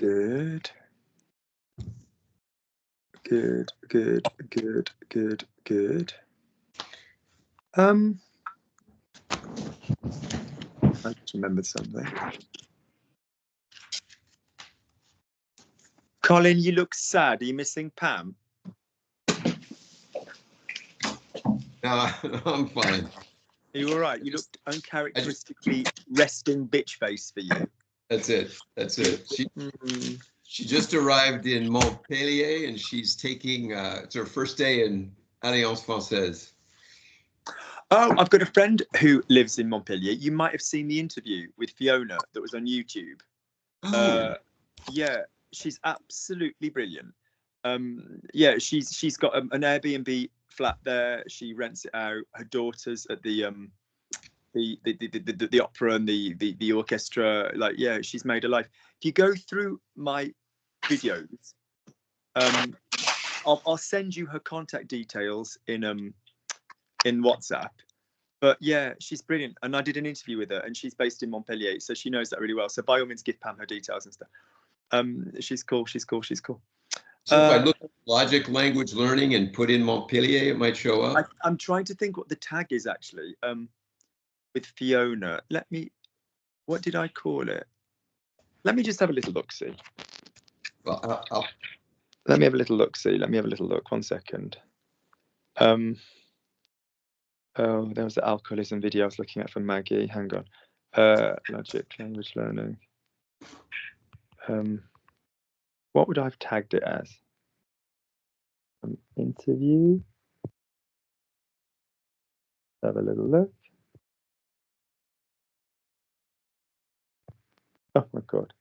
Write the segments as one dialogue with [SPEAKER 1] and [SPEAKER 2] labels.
[SPEAKER 1] Good. Good. I just remembered something. Colin, you look sad. Are you missing Pam?
[SPEAKER 2] No, I'm fine.
[SPEAKER 1] Are you all right? You looked uncharacteristically resting bitch face for you.
[SPEAKER 2] That's it. That's it. She just arrived in Montpellier, and she's taking it's her first day in Alliance Française.
[SPEAKER 1] Oh, I've got a friend who lives in Montpellier. You might have seen the interview with Fiona that was on YouTube.
[SPEAKER 2] Oh.
[SPEAKER 1] Yeah, she's absolutely brilliant. Yeah, she's got an Airbnb flat there. She rents it out. Her daughter's at the opera and the orchestra. Like, yeah, she's made a life. If you go through my videos, I'll send you her contact details in WhatsApp. But yeah, she's brilliant, and I did an interview with her, and she's based in Montpellier, so she knows that really well. So by all means, give Pam her details and stuff. She's cool. She's cool.
[SPEAKER 2] So if I look at Logic Language Learning and put in Montpellier, it might show up.
[SPEAKER 1] I'm trying to think what the tag is actually. With Fiona, what did I call it? Let me just have a little look. See.
[SPEAKER 2] Well,
[SPEAKER 1] Let me have a little look. See. Let me have a little look. 1 second. Oh, there was the alcoholism video I was looking at for Maggie. Hang on. Logic Language Learning. What would I have tagged it as? Interview. Have a little look. Oh my God.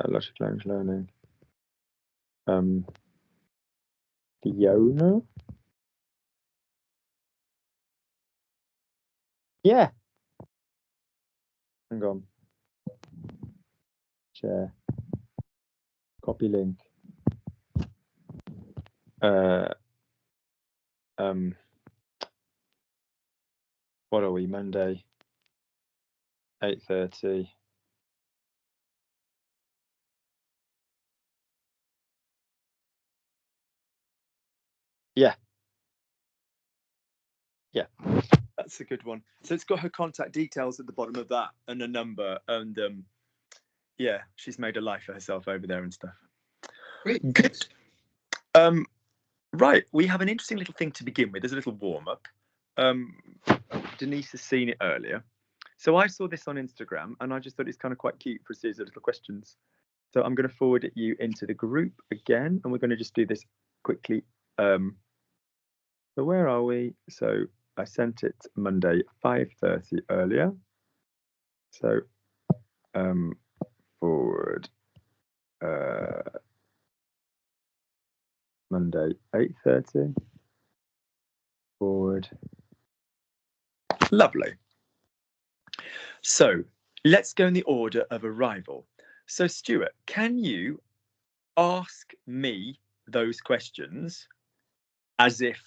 [SPEAKER 1] Logic Language Learning. Fiona. Yeah. Hang on. Share. Copy link. What are we? Monday, 8:30. Yeah. Yeah, that's a good one. So it's got her contact details at the bottom of that and a number, and yeah, she's made a life for herself over there and stuff.
[SPEAKER 2] Great.
[SPEAKER 1] Good. Right, we have an interesting little thing to begin with. There's a little warm-up. Denise has seen it earlier. So I saw this on Instagram, and I just thought it's kind of quite cute for a series of little questions. So I'm going to forward it you into the group again, and we're going to just do this quickly. So where are we? So I sent it Monday 5:30 earlier. So forward Monday 8:30. Forward. Lovely. So let's go in the order of arrival. So Stuart, can you ask me those questions as if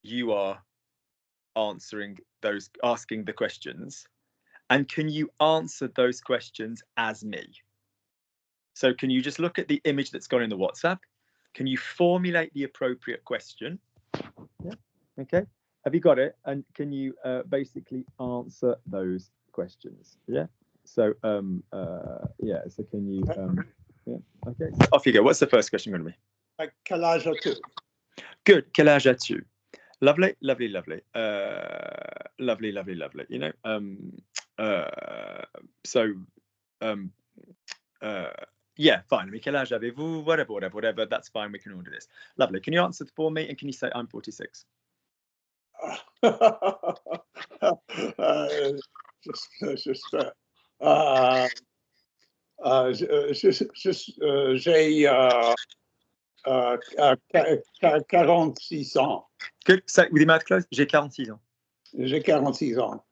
[SPEAKER 1] you are asking the questions, and can you answer those questions as me? So can you just look at the image that's gone in the WhatsApp? Can you formulate the appropriate question? Yeah. Okay. Have you got it? And can you basically answer those questions? Yeah. So yeah. So can you? Yeah. Okay. So off you go. What's the first question going to be?
[SPEAKER 3] Quel âge as-tu?
[SPEAKER 1] Good. Quel âge as-tu? Lovely, lovely, lovely. Lovely, lovely, lovely. You know. Yeah, fine. I mean, quel âge avez-vous? Whatever. That's fine. We can all do this. Lovely. Can you answer for me? And can you say I'm 46?
[SPEAKER 3] J'ai 46 ans.
[SPEAKER 1] Good. Say with your mouth closed. J'ai 46 ans.
[SPEAKER 3] J'ai 46 ans.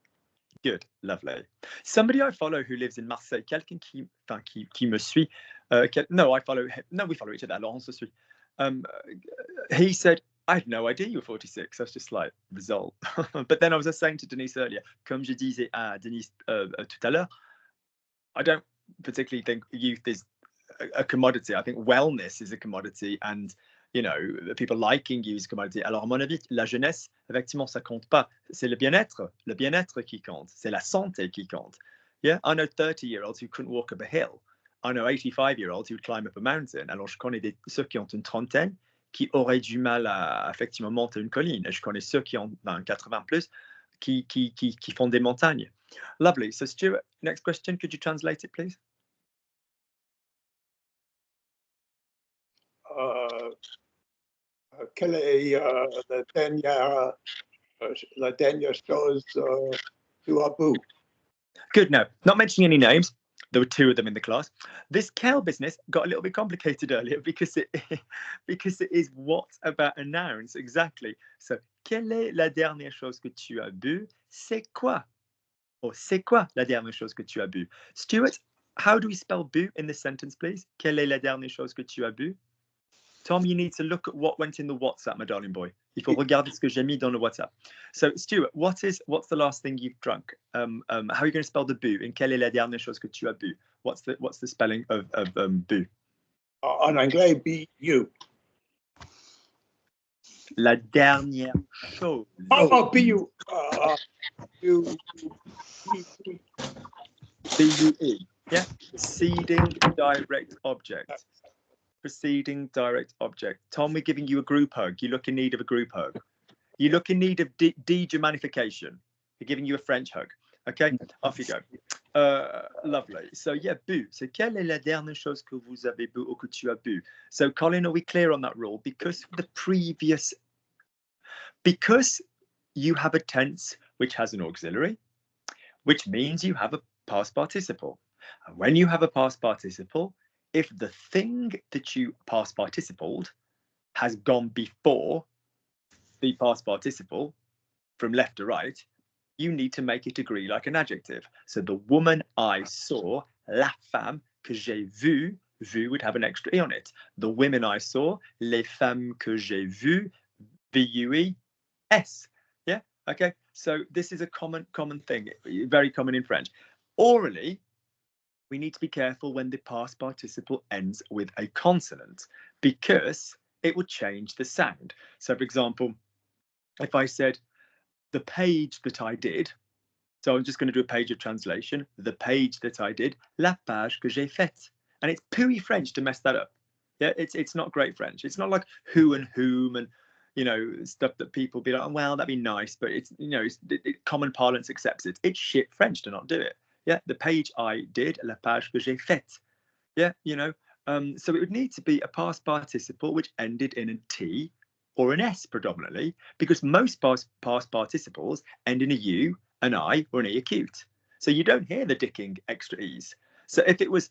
[SPEAKER 1] Good, lovely. Somebody I follow who lives in Marseille, quelqu'un qui me suit. No, I follow him. No, we follow each other. Alors on se suit. He said I had no idea you were 46. I was just like, result. But then I was just saying to Denise earlier, comme je disais à Denise tout à l'heure, I don't particularly think youth is a commodity. I think wellness is a commodity, and you know, people liking you is a commodity. Alors, à mon avis, la jeunesse, effectivement, ça compte pas. C'est le bien-être qui compte. C'est la santé qui compte. Yeah, I know 30-year-olds who couldn't walk up a hill. I know 85-year-olds who would climb up a mountain. Alors, je connais ceux qui ont une trentaine qui auraient du mal à effectivement monter une colline. Et je connais ceux qui ont 80 plus qui font des montagnes. Lovely. So, Stuart, next question. Could you translate it, please?
[SPEAKER 3] Quelle est la dernière chose tu as bu?
[SPEAKER 1] Good. No, not mentioning any names. There were 2 of them in the class. This cow business got a little bit complicated earlier because it is what about a noun? Exactly. So, quelle est la dernière chose que tu as bu? C'est quoi? Or c'est quoi la dernière chose que tu as bu? Stuart, how do we spell bu in this sentence, please? Quelle est la dernière chose que tu as bu? Tom, you need to look at what went in the WhatsApp, my darling boy. Il faut regarder ce que j'ai mis dans le WhatsApp. So, Stuart, what's the last thing you've drunk? How are you going to spell the bu? In quelle est la dernière chose que tu as bu? What's the spelling of bu?
[SPEAKER 3] En anglais, B-U.
[SPEAKER 1] La dernière chose.
[SPEAKER 3] Oh, B-U.
[SPEAKER 1] B-U-E. Yeah. Preceding direct object. Preceding direct object. Tom, we're giving you a group hug. You look in need of a group hug. You look in need of de-Germanification. We're giving you a French hug. Okay, off you go. Lovely. So yeah, bu. So quelle est la dernière chose que vous avez bu ou que tu as bu? So Colin, are we clear on that rule? Because you have a tense which has an auxiliary, which means you have a past participle. And when you have a past participle, if the thing that you past participled has gone before the past participle from left to right, you need to make it agree like an adjective. So the woman I saw, la femme que j'ai vue, vu would have an extra E on it. The women I saw, les femmes que j'ai vues, V-U-E-S. Yeah, okay. So this is a common thing, very common in French. Orally, we need to be careful when the past participle ends with a consonant because it will change the sound. So, for example, if I said the page that I did, so I'm just going to do a page of translation, the page that I did, la page que j'ai faite. And it's pooey French to mess that up. Yeah, it's not great French. It's not like who and whom and, you know, stuff that people be like, oh, well, that'd be nice, but it's, you know, common parlance accepts it. It's shit French to not do it. Yeah, the page I did, la page que j'ai faite. Yeah, you know, so it would need to be a past participle which ended in a T or an S predominantly, because most past participles end in a U, an I, or an E acute. So you don't hear the dicking extra E's. So if it was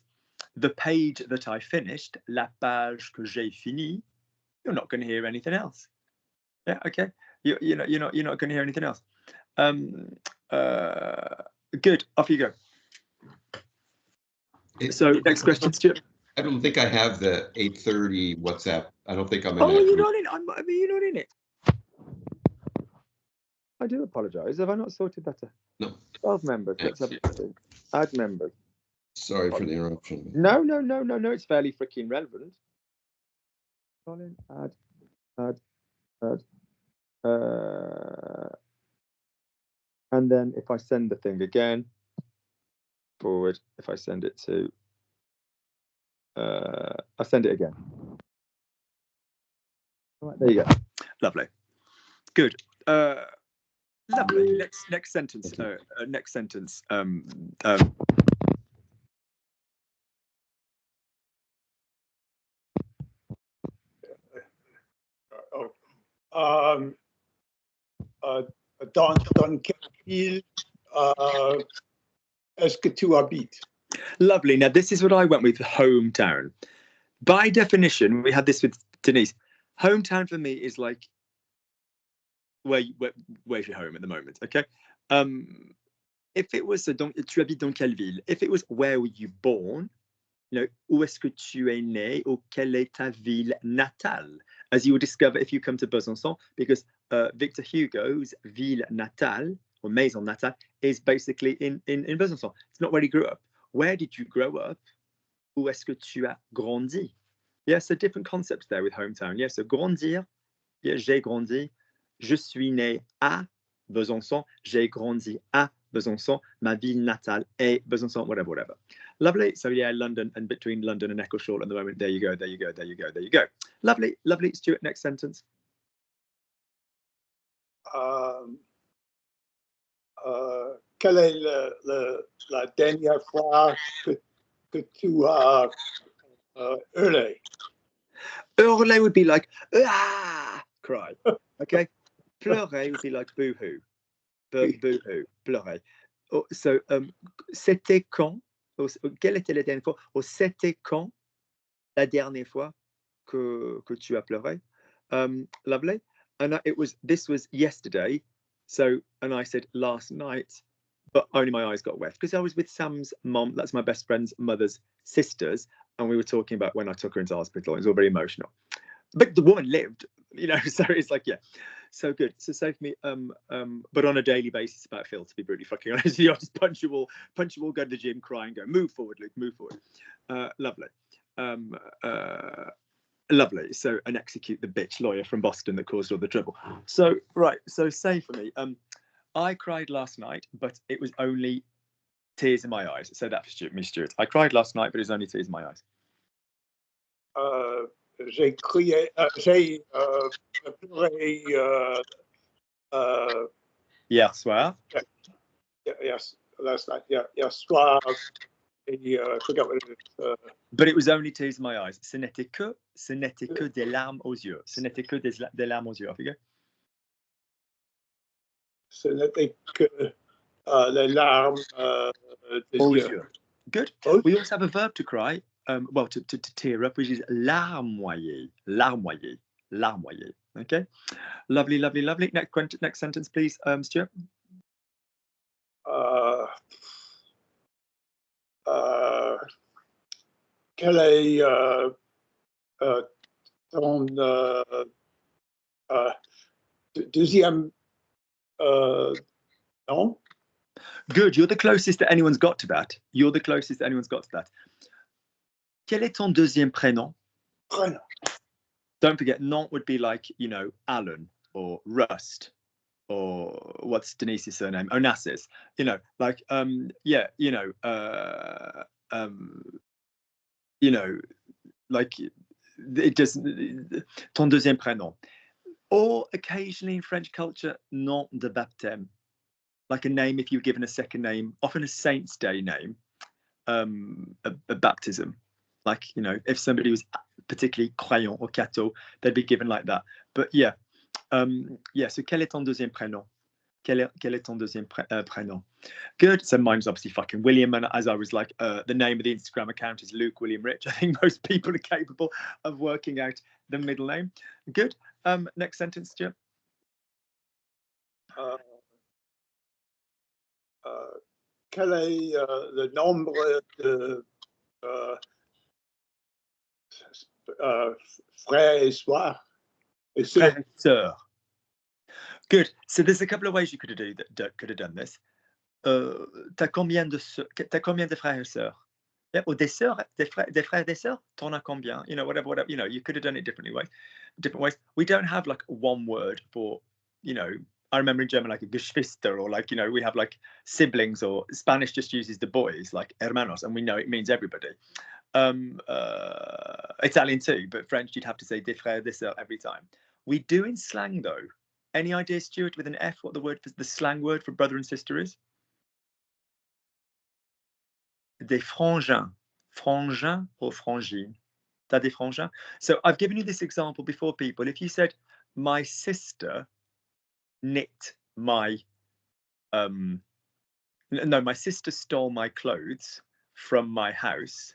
[SPEAKER 1] the page that I finished, la page que j'ai fini, you're not going to hear anything else. Yeah, okay. You're not going to hear anything else. Good. Off you go. So next question, Stuart.
[SPEAKER 2] I don't think I have the 8:30 WhatsApp. I don't think I'm in.
[SPEAKER 1] Oh, you're not in. I mean, you're not in it. I do apologise. Have I not sorted that out?
[SPEAKER 2] No.
[SPEAKER 1] 12 members. Let's have a look. Add members.
[SPEAKER 2] Sorry for the interruption.
[SPEAKER 1] No. It's fairly freaking relevant. Colin, add. And then if I send the thing again, forward, if I send it to, I'll send it again. All right, there you go. Lovely. Good. Lovely. Next sentence. Next sentence.
[SPEAKER 3] Dans quelle ville est-ce que tu habites?
[SPEAKER 1] Lovely. Now, this is what I went with, hometown. By definition, we had this with Denise. Hometown for me is like where's your home at the moment, okay? If it was donc tu habites dans quelle ville? If it was where were you born, you know, où est-ce que tu es né ou quelle est ta ville natale? as you will discover if you come to Besançon, because Victor Hugo's ville natale, or maison natale, is basically in Besançon. It's not where he grew up. Where did you grow up? Où est-ce que tu as grandi? Yeah, so different concepts there with hometown. Yeah, so grandir, yeah, j'ai grandi. Je suis né à Besançon. J'ai grandi à Besançon. Ma ville natale est Besançon, whatever, whatever. Lovely. So yeah, London, and between London and Eccleshall at the moment. There you go, there you go, there you go, there you go. Lovely, lovely. Stuart, next sentence.
[SPEAKER 3] Quelle est la dernière fois que tu as hurlé?
[SPEAKER 1] Hurler would be like, ah, cry. Okay. Pleurer would be like boo-hoo. Boo-hoo, pleurer. So, c'était quand? Quelle était la dernière fois? Or, c'était quand la dernière fois que tu as pleuré? Lovely. And this was yesterday. So, and I said last night, but only my eyes got wet because I was with Sam's mom. That's my best friend's mother's sisters. And we were talking about when I took her into hospital. It was all very emotional. But the woman lived, so it's like, yeah. So good. So say for me, but on a daily basis about Phil, to be brutally fucking honest, I just punch you all, go to the gym, cry and go, move forward, Luke, move forward. Lovely. Lovely. So, and execute the bitch lawyer from Boston that caused all the trouble. So, right. So say for me, I cried last night, but it was only tears in my eyes. So that for me, Stuart. I cried last night, but it was only tears in my eyes.
[SPEAKER 3] J'ai crié, j'ai pleuré
[SPEAKER 1] hier soir.
[SPEAKER 3] Yes, last night. Yeah, hier soir. I forgot what it is.
[SPEAKER 1] But it was only tears in my eyes. Ce n'était que des larmes aux yeux. Ce n'était que des larmes aux yeux. Off you go.
[SPEAKER 3] Ce n'était que les larmes aux yeux.
[SPEAKER 1] Good. We also have a verb to cry. Well, to tear up, which is larmoyer. Larmoyer. Larmoyer. Okay. Lovely, lovely, lovely. Next sentence, please, Stuart.
[SPEAKER 3] Quel est ton deuxième nom?
[SPEAKER 1] Good. You're the closest that anyone's got to that. You're the closest that anyone's got to that. Quel est ton deuxième prénom?
[SPEAKER 3] Prénom.
[SPEAKER 1] Don't forget, nom would be like, Alan or Rust or what's Denise's surname? Onassis. Like, like it doesn't. Ton deuxième prénom. Or occasionally in French culture, nom de baptême. Like a name if you're given a second name, often a Saint's Day name, a baptism. Like, if somebody was particularly croyant or catho, they'd be given like that. But yeah, so quel est ton deuxième prénom? Quel est ton deuxième prénom? Good. So mine's obviously fucking William, and as I was like, the name of the Instagram account is Luke William Rich. I think most people are capable of working out the middle name. Good. Next sentence, Stuart.
[SPEAKER 3] Quel est le nombre de frères et sœurs?
[SPEAKER 1] Frères et sœurs. Good. So there's a couple of ways you could have done this. T'as combien de frères et sœurs? Yeah, or des sœurs, des frères, des sœurs. T'en as combien? Whatever. You could have done it different ways. We don't have like one word for, I remember in German like a Geschwister, or like, we have like siblings, or Spanish just uses the boys like hermanos, and we know it means everybody. Italian too, but French you'd have to say des frères, des sœurs every time. We do in slang though. Any idea, Stuart, with an F, what the slang word for brother and sister is? Des frangins. Frangin or frangine. T'as des frangins? So I've given you this example before, people. If you said, my sister knit my, my sister stole my clothes from my house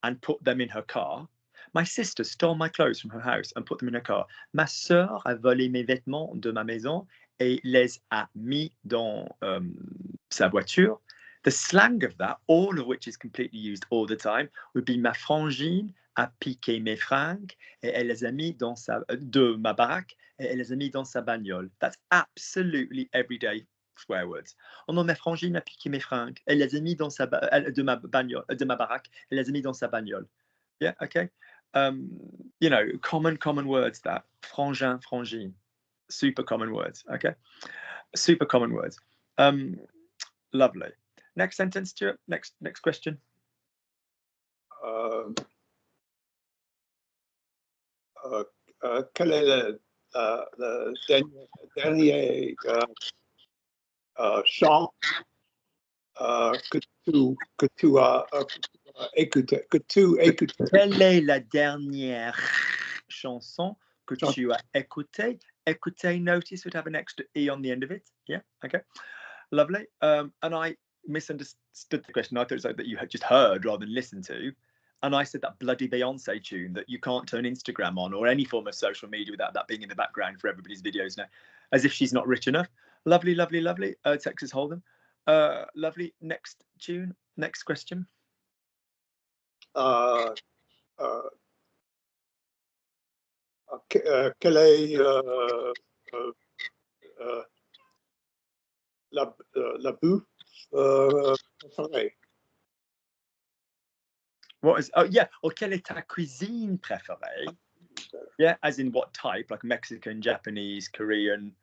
[SPEAKER 1] and put them in her car. My sister stole my clothes from her house and put them in her car. Ma sœur a volé mes vêtements de ma maison et les a mis dans sa voiture. The slang of that, all of which is completely used all the time, would be ma frangine a piqué mes fringues et elle les a mis dans de ma baraque et elle les a mis dans sa bagnole. That's absolutely everyday swear words. Oh non, ma frangine a piqué mes fringues. Elle les a mis dans de ma bagnole, de ma baraque. Elle les a mis dans sa bagnole. Yeah, okay. You know, common words that. Frangin, frangine. Super common words, okay? Super common words. Lovely. Next sentence, Stuart. Next question.
[SPEAKER 3] Quel est le dernier chant que tu as écouté?
[SPEAKER 1] Quelle est la dernière chanson que tu as écoutée? Écouter, notice would have an extra E on the end of it. Yeah, okay. Lovely. And I misunderstood the question. I thought it was like that you had just heard rather than listened to. And I said that bloody Beyonce tune that you can't turn Instagram on or any form of social media without that being in the background for everybody's videos now, as if she's not rich enough. Lovely, lovely, lovely. Texas Hold'em. Lovely. Next tune. Next question.
[SPEAKER 3] Quelle est la bouffe préférée?
[SPEAKER 1] What is? Oh yeah. Or quelle est ta cuisine préférée? Yeah, as in what type, like Mexican, Japanese, Korean,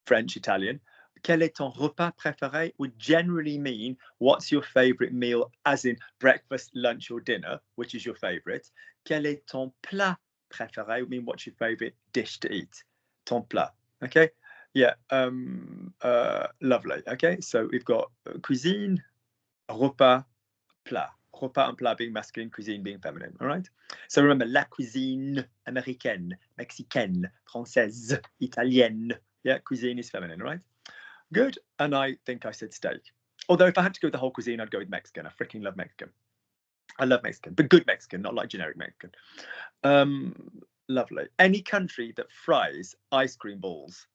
[SPEAKER 1] French, Italian. Quel est ton repas préféré would generally mean what's your favorite meal, as in breakfast, lunch, or dinner, which is your favorite. Quel est ton plat préféré would mean what's your favorite dish to eat. Ton plat. Okay. Yeah. Lovely. Okay. So we've got cuisine, repas, plat. Repas and plat being masculine, cuisine being feminine. All right. So remember, la cuisine américaine, mexicaine, française, italienne. Yeah, cuisine is feminine, right? Good. And I think I said steak. Although if I had to go with the whole cuisine, I'd go with Mexican. I freaking love Mexican. I love Mexican, but good Mexican, not like generic Mexican. Lovely. Any country that fries ice cream balls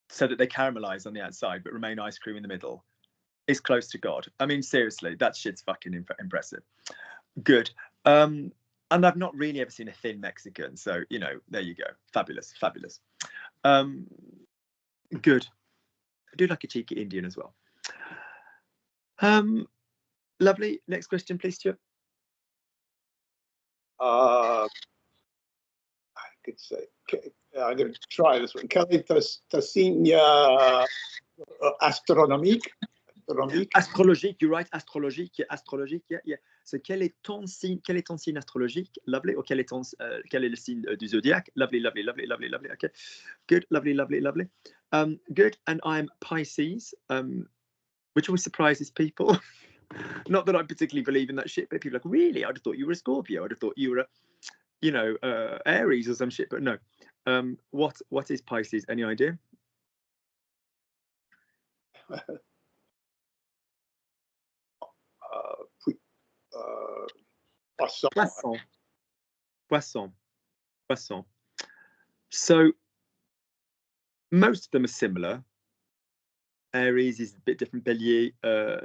[SPEAKER 1] so that they caramelize on the outside but remain ice cream in the middle is close to God. I mean, seriously, that shit's fucking impressive. Good. And I've not really ever seen a thin Mexican. So, you know, there you go. Fabulous, fabulous. Good. I do like a cheeky Indian as well. Lovely. Next question, please, Stuart.
[SPEAKER 3] I could say, I'm going to try this one. Quelle est ta signe astronomique?
[SPEAKER 1] Astrologique, you're right. Astrologique, astrologique, yeah. So, quel est ton signe astrologique? Lovely. Or quel est le signe du zodiac? Lovely, lovely, lovely, lovely, lovely. Okay, good, lovely, lovely, lovely. Good. And I'm Pisces, which always surprises people. Not that I particularly believe in that shit, but people are like, really? I'd have thought you were a Scorpio. I'd have thought you were a, you know, Aries or some shit. But no. What is Pisces? Any idea? Poisson. So most of them are similar. Aries is a bit different. Bélier,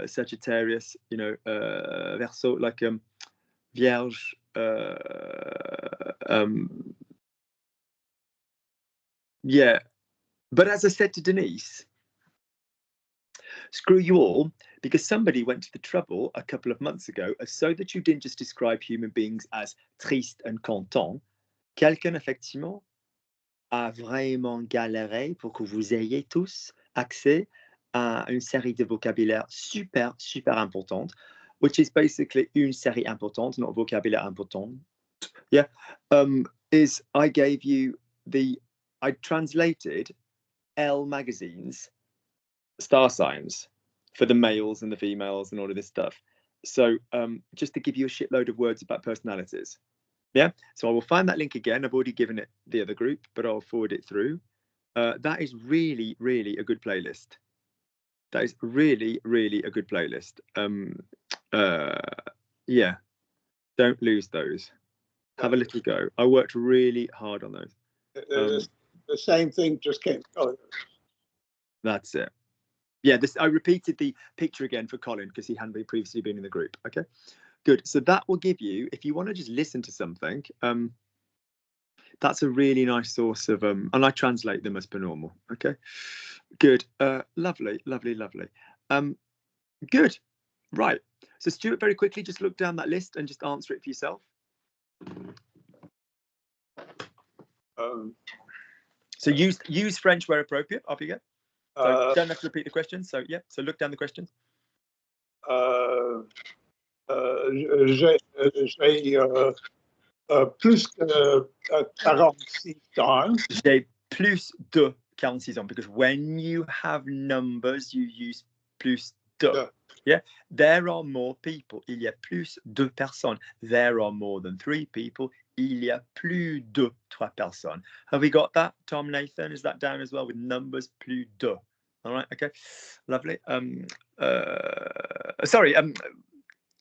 [SPEAKER 1] Sagittarius, you know, Verseau, like Vierge. Yeah, but as I said to Denise, screw you all, because somebody went to the trouble a couple of months ago, so that you didn't just describe human beings as triste and content. Quelqu'un, effectivement, a vraiment galéré pour que vous ayez tous accès à une série de vocabulaire super, super importante, which is basically une série importante, not vocabulaire important. Yeah, is I gave you I translated Elle magazine's star signs for the males and the females and all of this stuff. So just to give you a shitload of words about personalities. Yeah, so I will find that link again. I've already given it the other group, but I'll forward it through. That is really, really a good playlist. That is really, really a good playlist. Yeah, don't lose those. Have a little go. I worked really hard on those.
[SPEAKER 3] The same thing just came. Oh.
[SPEAKER 1] That's it. Yeah, I repeated the picture again for Colin because he hadn't previously been in the group. Okay, Good. So that will give you, if you want to just listen to something, that's a really nice source of, and I translate them as per normal. Okay. Good. Lovely, lovely, lovely. Good. Right. So Stuart, very quickly, just look down that list and just answer it for yourself. So use French where appropriate. Off you go. So don't have to repeat the questions. So yeah. So look down the questions.
[SPEAKER 3] J'ai plus que 46 ans.
[SPEAKER 1] J'ai plus de 46 ans, because when you have numbers, you use plus de. Yeah, there are more people. Il y a plus de personnes. There are more than 3 people. Il y a plus de 3 personnes. Have we got that, Tom, Nathan? Is that down as well with numbers? Plus de. All right. Okay. Lovely. Sorry.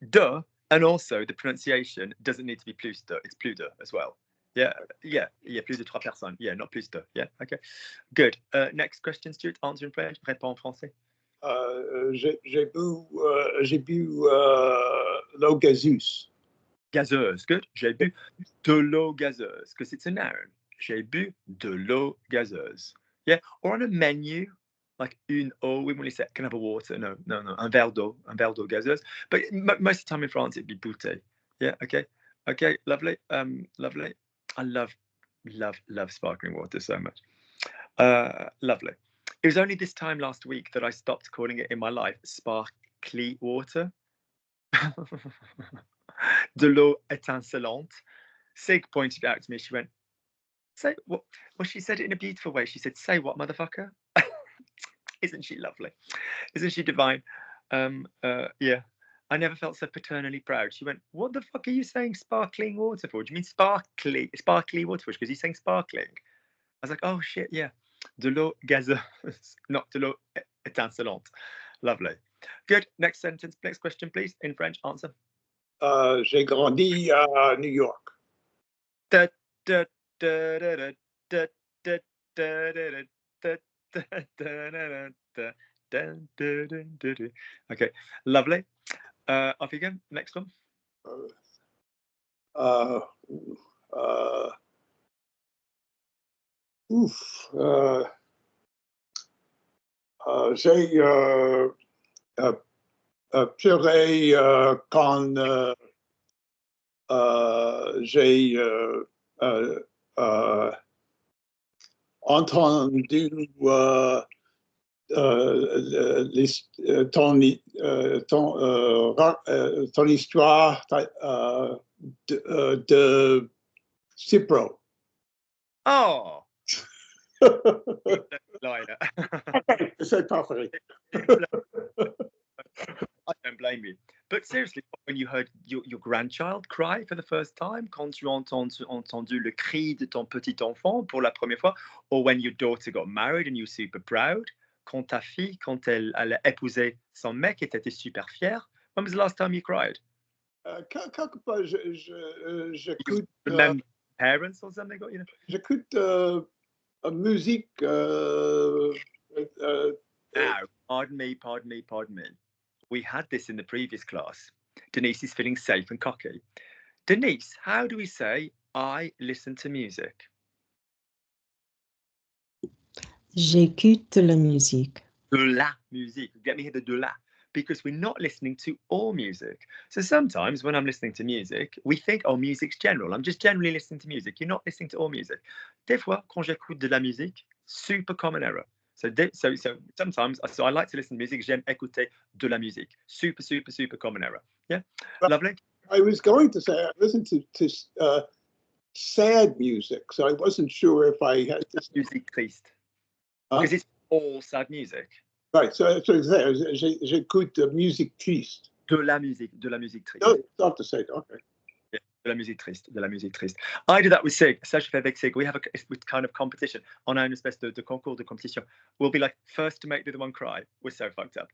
[SPEAKER 1] De, and also the pronunciation doesn't need to be plus de. It's plus de as well. Yeah. Yeah. Yeah. Plus de 3 personnes. Yeah. Not plus de. Yeah. Okay. Good. Next question, Stuart. Answer in French. Réponds en français.
[SPEAKER 3] J'ai bu l'eau gazeuse.
[SPEAKER 1] Gazeuse. Good. J'ai bu de l'eau gazeuse, because it's a noun. J'ai bu de l'eau gazeuse. Yeah. Or on a menu, like une eau, we only say, can I have a water? No. Un verre d'eau gazeuse. But most of the time in France, it'd be bouteille. Yeah. Okay. Okay. Lovely. Lovely. I love sparkling water so much. Lovely. It was only this time last week that I stopped calling it in my life sparkly water. De l'eau étincelante. Sig pointed out to me, she went, say what? Well, she said it in a beautiful way. She said, say what, motherfucker? Isn't she lovely? Isn't she divine? Yeah. I never felt so paternally proud. She went, what the fuck are you saying sparkling water for? Do you mean sparkly water for? Because you're saying sparkling. I was like, oh shit, yeah. De l'eau gazeuse, not de l'eau étincelante. Lovely. Good. Next sentence. Next question, please. In French, answer.
[SPEAKER 3] J'ai grandi à New York.
[SPEAKER 1] Okay, lovely. Off you go. Next one.
[SPEAKER 3] J'ai pleuré quand j'ai entendu ton histoire de Cipro.
[SPEAKER 1] Oh. Liar.
[SPEAKER 3] C'est parfait.
[SPEAKER 1] I don't blame you. But seriously, when you heard your grandchild cry for the first time, quand tu as entendu le cri de ton petit enfant pour la première fois, or when your daughter got married and you were super proud, quand ta fille, quand elle a épousé son mec et tu étais super fier, when was the last time you cried?
[SPEAKER 3] Quelque part, j'écoute.
[SPEAKER 1] Remember parents or something, you know?
[SPEAKER 3] J'écoute musique.
[SPEAKER 1] Now, pardon me. We had this in the previous class. Denise is feeling safe and cocky. Denise, how do we say I listen to music?
[SPEAKER 4] J'écoute la musique.
[SPEAKER 1] De la musique. Get me here, the de la. Because we're not listening to all music. So sometimes when I'm listening to music, we think, oh, music's general. I'm just generally listening to music. You're not listening to all music. Des fois, quand j'écoute de la musique, super common error. So sometimes, I like to listen to music. J'aime écouter de la musique. Super common error. Yeah, lovely.
[SPEAKER 3] I was going to say I listen to sad music, so I wasn't sure if I had to.
[SPEAKER 1] Music triste. Because it's all sad music.
[SPEAKER 3] Right. So j'écoute musique triste.
[SPEAKER 1] De la musique triste.
[SPEAKER 3] No, not to say. Okay.
[SPEAKER 1] De la musique triste. I do that with Sig. Ça, je fais avec Sig. We have a kind of competition on our espèce de concours de competition. We'll be like first to make the other one cry. We're so fucked up.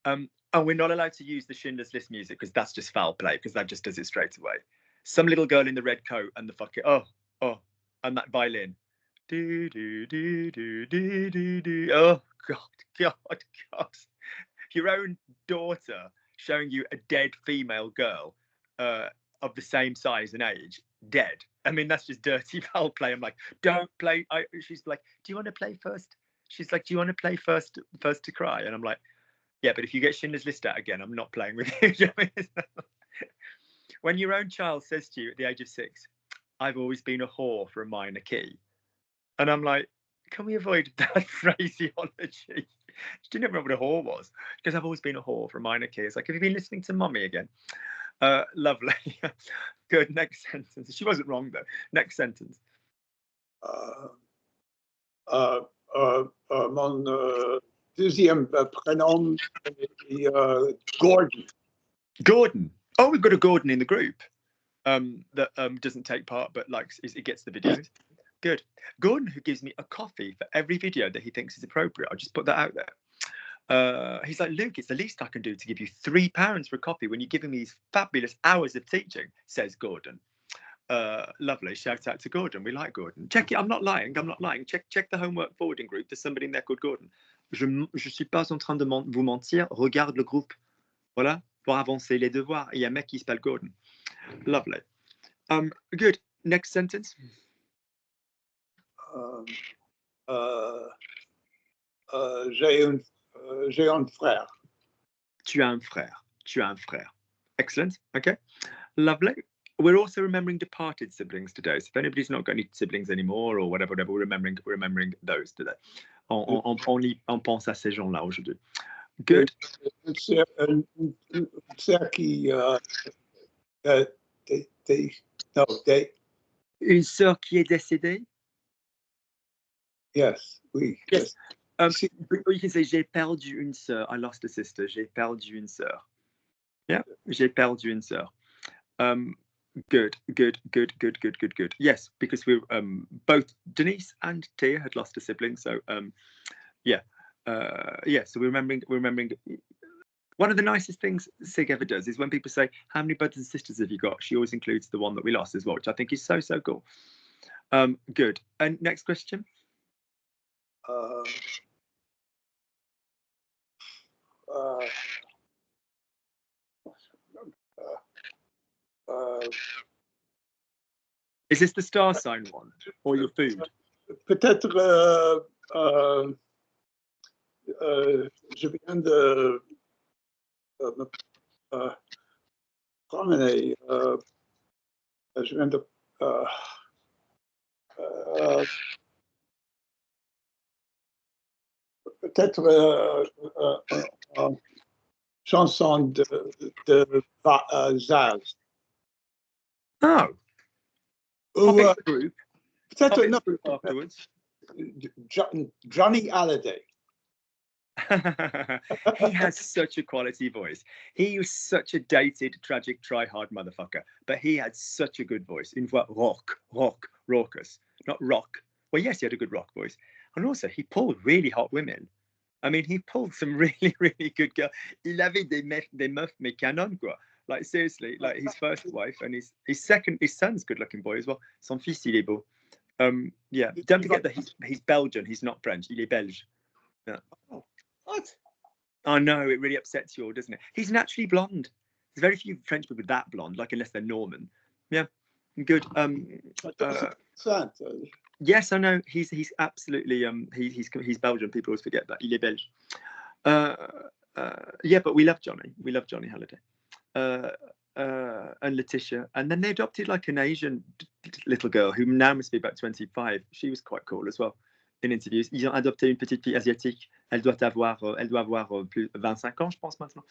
[SPEAKER 1] And we're not allowed to use the Schindler's List music because that's just foul play, because that just does it straight away. Some little girl in the red coat and the fucking and that violin. Do. Oh God. Your own daughter showing you a dead female girl of the same size and age dead. I mean, that's just dirty foul play. I'm like, don't play. She's like, do you want to play first? She's like, do you want to play first to cry? And I'm like, yeah, but if you get Schindler's List out again, I'm not playing with you. When your own child says to you at the age of 6, I've always been a whore for a minor key. And I'm like, can we avoid that phraseology? She didn't even know what a whore was, because I've always been a whore for a minor key. It's like, have you been listening to Mummy again? Lovely. Good. Next sentence. She wasn't wrong, though. Next sentence.
[SPEAKER 3] Mon deuxième prénom est Gordon.
[SPEAKER 1] Gordon. Oh, we've got a Gordon in the group that doesn't take part, but likes it gets the videos. Good. Gordon, who gives me a coffee for every video that he thinks is appropriate. I'll just put that out there. He's like, Luke, it's the least I can do to give you £3 for a coffee when you're giving me these fabulous hours of teaching, says Gordon. Lovely. Shout out to Gordon. We like Gordon. Check it. I'm not lying. Check the homework forwarding group. There's somebody in there called Gordon. Je suis pas en train de vous mentir. Regarde le groupe. Voilà. Pour avancer les devoirs. Il y a un mec qui s'appelle Gordon. Lovely. Good. Next sentence.
[SPEAKER 3] J'ai un frère.
[SPEAKER 1] Tu as un frère. Excellent. Okay. Lovely. We're also remembering departed siblings today. So if anybody's not got any siblings anymore or whatever, we're remembering those today. On pense à ces gens-là aujourd'hui. Good.
[SPEAKER 3] Une sœur qui
[SPEAKER 1] Une sœur qui est décédée.
[SPEAKER 3] Yes, oui.
[SPEAKER 1] Yes. You can say j'ai perdu une sœur. I lost a sister. J'ai perdu une sœur. Yeah, j'ai perdu une sœur. Good. Yes, because we're both Denise and Tia had lost a sibling. So so we're remembering. One of the nicest things Sig ever does is when people say, how many brothers and sisters have you got? She always includes the one that we lost as well, which I think is so cool. Good. And next question. Is this the star sign one or your food?
[SPEAKER 3] Peut-être je viens de promener. Je viens de peut-être chanson de jazz.
[SPEAKER 1] Oh.
[SPEAKER 3] Ou
[SPEAKER 1] Group.
[SPEAKER 3] peut-être non,
[SPEAKER 1] Afterwards.
[SPEAKER 3] Johnny Hallyday.
[SPEAKER 1] He has such a quality voice. He was such a dated, tragic, try-hard motherfucker, but he had such a good voice. Une voix raucous, not rock. Well, yes, he had a good rock voice. And also, he pulled really hot women. I mean, he pulled some really, really good girls. Il avait des meufs mais canon, quoi. Like, seriously, like his first wife and his son's good-looking boy as well. Son fils, il est beau. Yeah, don't forget that he's Belgian. He's not French. Il est belge. Yeah.
[SPEAKER 3] Oh, what?
[SPEAKER 1] I know, it really upsets you all, doesn't it? He's naturally blonde. There's very few French people that blonde, like unless they're Norman. Yeah, good. Yes, I know. He's absolutely he's Belgian. People always forget that. Il est belge. Yeah, but we love Johnny. We love Johnny Halliday. And Letitia, and then they adopted like an Asian little girl who now must be about 25. She was quite cool as well. In interviews, ils ont adopté une petite fille asiatique. Elle doit avoir plus 25 ans, je pense maintenant.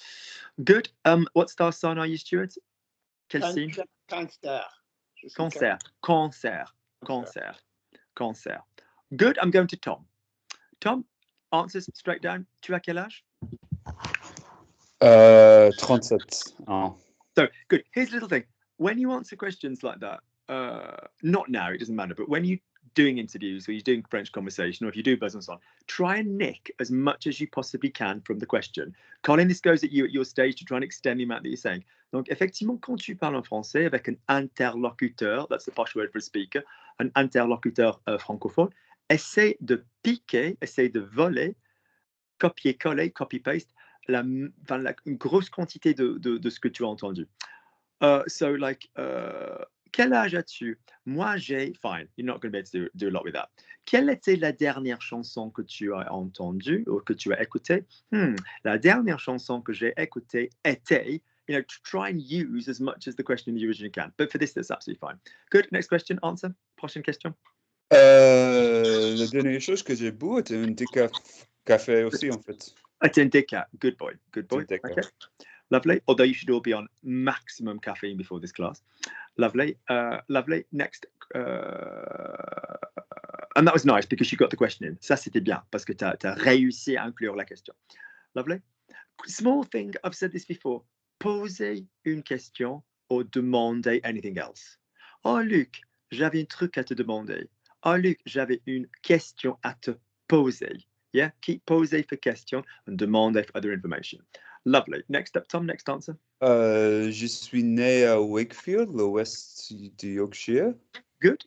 [SPEAKER 1] Good. What star sign are you, Stuart? Quel signe? Cancer. Good. I'm going to Tom. Tom, answers straight down. Tu as quel âge?
[SPEAKER 5] 37.
[SPEAKER 1] So good. Here's a little thing. When you answer questions like that, not now, it doesn't matter, but when you're doing interviews or you're doing French conversation or if you do Besançon, try and nick as much as you possibly can from the question. Colin, this goes at you at your stage to try and extend the amount that you're saying. Donc, effectivement, quand tu parles en français avec un interlocuteur, that's the posh word for a speaker, un interlocuteur francophone, essaie de piquer, essaie de voler, copier-coller, copy-paste, une grosse quantité de ce que tu as entendu. So like, quel âge as-tu? Moi, j'ai... Fine, you're not going to be able to do a lot with that. Quelle était la dernière chanson que tu as entendue ou que tu as écoutée? La dernière chanson que j'ai écoutée était... You know, try and use as much as the question you originally can. But for this, that's absolutely fine. Good. Next question, answer. Prochaine question.
[SPEAKER 5] La dernière chose que j'ai bu était un café aussi, en fait.
[SPEAKER 1] It's in Dicker. Good boy. Good boy.
[SPEAKER 5] Dicker.
[SPEAKER 1] Okay. Lovely. Although you should all be on maximum caffeine before this class. Lovely. Lovely. Next. And that was nice because you got the question in. Ça, c'était bien parce que tu as réussi à inclure la question. Lovely. Small thing, I've said this before. Poser une question or demander anything else. Oh, Luc, j'avais un truc à te demander. Oh, Luc, j'avais une question à te poser. Yeah, keep poser for question and demander for other information. Lovely. Next up, Tom, next answer.
[SPEAKER 5] Je suis né à Wakefield, l'ouest du Yorkshire.
[SPEAKER 1] Good.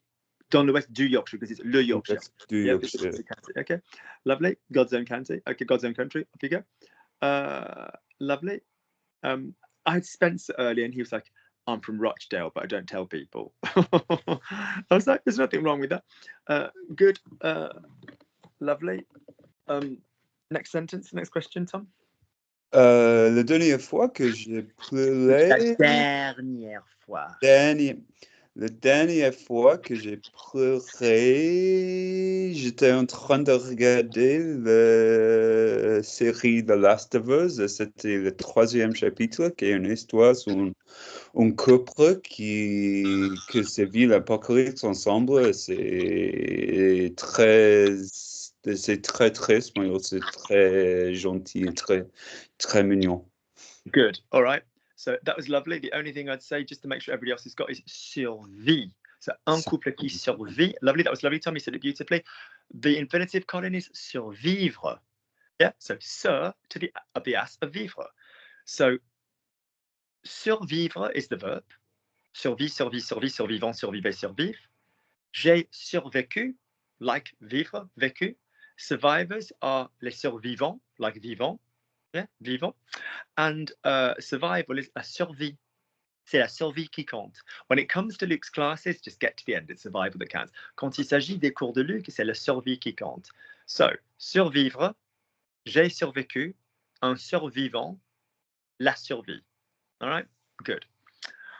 [SPEAKER 1] Dans l'ouest du Yorkshire, because it's le Yorkshire.
[SPEAKER 5] Du
[SPEAKER 1] Yeah,
[SPEAKER 5] Yorkshire.
[SPEAKER 1] okay. Lovely. God's own county. Okay, God's own country. Off you go. Lovely. I had Spencer earlier and he was like, I'm from Rochdale, but I don't tell people. I was like, there's nothing wrong with that. Good. Lovely. Next sentence, next question, Tom.
[SPEAKER 5] La dernière fois que j'ai pleuré... La dernière fois que j'ai pleuré, j'étais en train de regarder la série The Last of Us. C'était le 3e chapitre, qui est une histoire sur un couple que se vit l'apocalypse ensemble. C'est très triste, mais aussi très gentil et très mignon.
[SPEAKER 1] Good. All right. So that was lovely. The only thing I'd say, just to make sure everybody else has got, is survit. So un couple qui survit. Lovely. That was lovely. Tommy said it beautifully. The infinitive, Colin, is survivre. Yeah. So sur to the as of vivre. So survivre is the verb. Survie, survivant, survivre, survivre. J'ai survécu, like vivre, vécu. Survivors are les survivants, like vivant. Yeah, vivant. And survival is a survie. C'est la survie qui compte. When it comes to Luke's classes, just get to the end. It's survival that counts. Quand il s'agit des cours de Luc, c'est la survie qui compte. So, survivre, j'ai survécu, un survivant, la survie. All right? Good.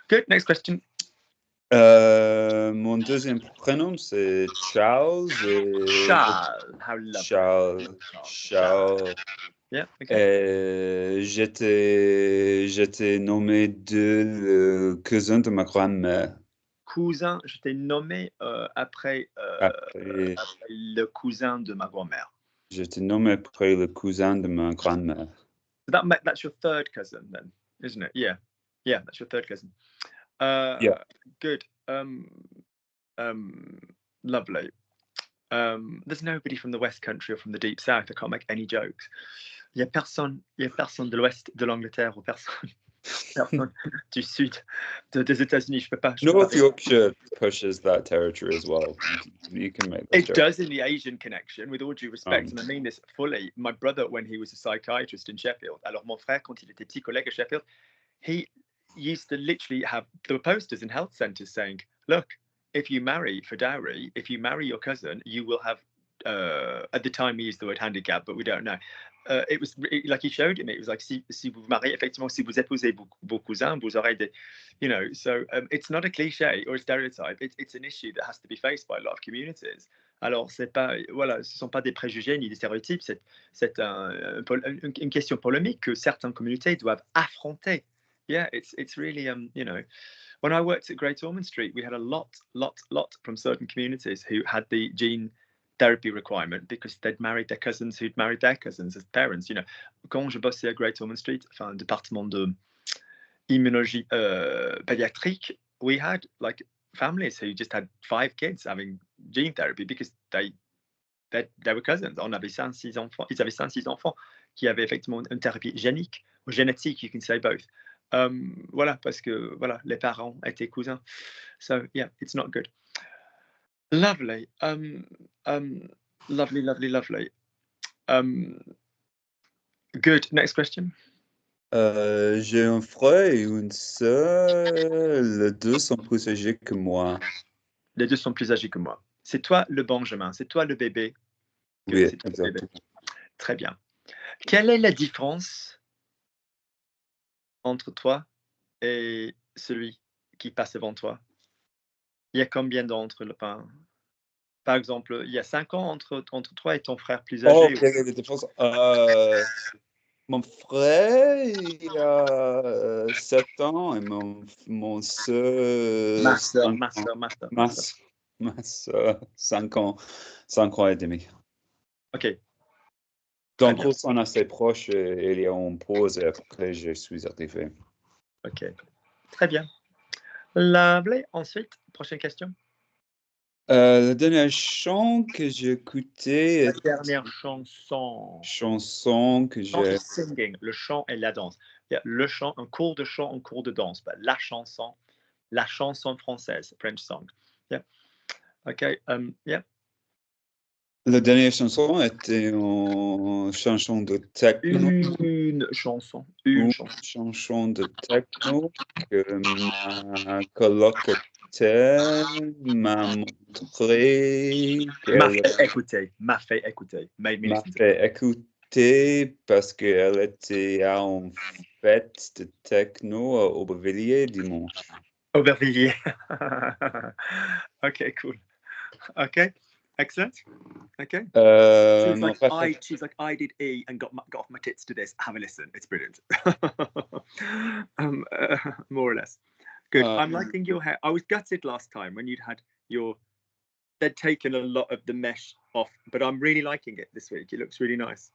[SPEAKER 1] Good. Next question.
[SPEAKER 5] Mon deuxième prénom, c'est Charles.
[SPEAKER 1] Charles. How lovely.
[SPEAKER 5] Charles.
[SPEAKER 1] Yeah, okay.
[SPEAKER 5] J'étais nommé le cousin de ma grand-mère.
[SPEAKER 1] Cousin, je t'ai nommé après le cousin de ma grand-mère.
[SPEAKER 5] J'étais nommé après le cousin de ma grand-mère.
[SPEAKER 1] So that's your third cousin then, isn't it? Yeah. Yeah, that's your third cousin.
[SPEAKER 5] Yeah.
[SPEAKER 1] Good. Lovely. There's nobody from the West Country or from the Deep South. I can't make any jokes. Il y a personne de l'Ouest de l'Angleterre ou personne du Sud des États-Unis. Je peux pas.
[SPEAKER 5] North Yorkshire pushes that territory as well. You can make that
[SPEAKER 1] It
[SPEAKER 5] joke.
[SPEAKER 1] does in the Asian connection, with all due respect, and I mean this fully. My brother, when he was a psychiatrist in Sheffield, alors mon frère, quand il était psychologue à Sheffield, he used to literally have, there were posters in health centres saying, look, if you marry for dowry, if you marry your cousin, you will have, at the time we used the word handicap, but we don't know. It was like he showed him, it was like, si vous mariez, effectivement, si vous épousez vos cousins, vous aurez des, you know, so it's not a cliche or a stereotype, it's an issue that has to be faced by a lot of communities. Alors, c'est pas, voilà, ce ne sont pas des préjugés ni des stéréotypes, c'est une question polémique que certaines communautés doivent affronter. Yeah, it's really, you know, when I worked at Great Ormond Street, we had a lot from certain communities who had the gene therapy requirement because they'd married their cousins who'd married their cousins as parents. You know, quand je bossais à Great Ormond Street, enfin, un département de immunologie pédiatrique, we had like families who just had 5 kids having gene therapy because they were cousins. On avait 5-6 enfants. Ils avaient 5-6 enfants qui avaient effectivement une thérapie génique ou génétique. You can say both. Voilà, parce que voilà, les parents étaient cousins. So yeah, it's not good. Lovely. Lovely. Good. Next question.
[SPEAKER 5] J'ai un frère et une sœur. Les deux sont plus âgés que moi.
[SPEAKER 1] Les deux sont plus âgés que moi. C'est toi le Benjamin, c'est toi le bébé. Good,
[SPEAKER 5] Oui,
[SPEAKER 1] c'est toi le bébé.
[SPEAKER 5] exactement.
[SPEAKER 1] Très bien. Quelle est la différence entre toi et celui qui passe devant toi? Il y a combien d'entre par exemple, il y a 5 ans entre toi et ton frère plus
[SPEAKER 5] Oh,
[SPEAKER 1] âgé?
[SPEAKER 5] quelle est la différence? Mon frère, il a 7 ans et mon sœur,
[SPEAKER 1] Ma sœur,
[SPEAKER 5] 5
[SPEAKER 1] ma
[SPEAKER 5] ans.
[SPEAKER 1] sœur, ma sœur,
[SPEAKER 5] Ma
[SPEAKER 1] ma sœur.
[SPEAKER 5] sœur, ma sœur, 5 ans, 5 ans et demi.
[SPEAKER 1] OK,
[SPEAKER 5] Donc,
[SPEAKER 1] bien.
[SPEAKER 5] ils sont assez proches et il y a une pause et après, je suis arrivé.
[SPEAKER 1] OK, très bien. Lovely. Ensuite, prochaine question.
[SPEAKER 5] Le dernier chant que j'ai écouté
[SPEAKER 1] La
[SPEAKER 5] est
[SPEAKER 1] dernière chanson.
[SPEAKER 5] chanson que
[SPEAKER 1] Chant,
[SPEAKER 5] j'ai...
[SPEAKER 1] c'est singing, le chant et la danse. Il y a le chant, un cours de chant, un cours de danse. Bah, la chanson française, French song. Yeah. OK, yeah.
[SPEAKER 5] La dernière chanson était une chanson de techno.
[SPEAKER 1] Une chanson.
[SPEAKER 5] Une chanson de techno que ma colocataire m'a montré
[SPEAKER 1] M'a
[SPEAKER 5] qu'elle
[SPEAKER 1] fait écouter. M'a fait écouter. Made me
[SPEAKER 5] m'a
[SPEAKER 1] listen to.
[SPEAKER 5] fait écouter parce qu'elle était à une fête de techno à Aubervilliers dimanche.
[SPEAKER 1] Aubervilliers. OK, cool. OK, excellent. OK. She's
[SPEAKER 5] Mon
[SPEAKER 1] like, I did E and got off my tits to this. Have a listen. It's brilliant. More or less. Good. I'm liking your hair. I was gutted last time when they'd taken a lot of the mesh off, but I'm really liking it this week. It looks really nice.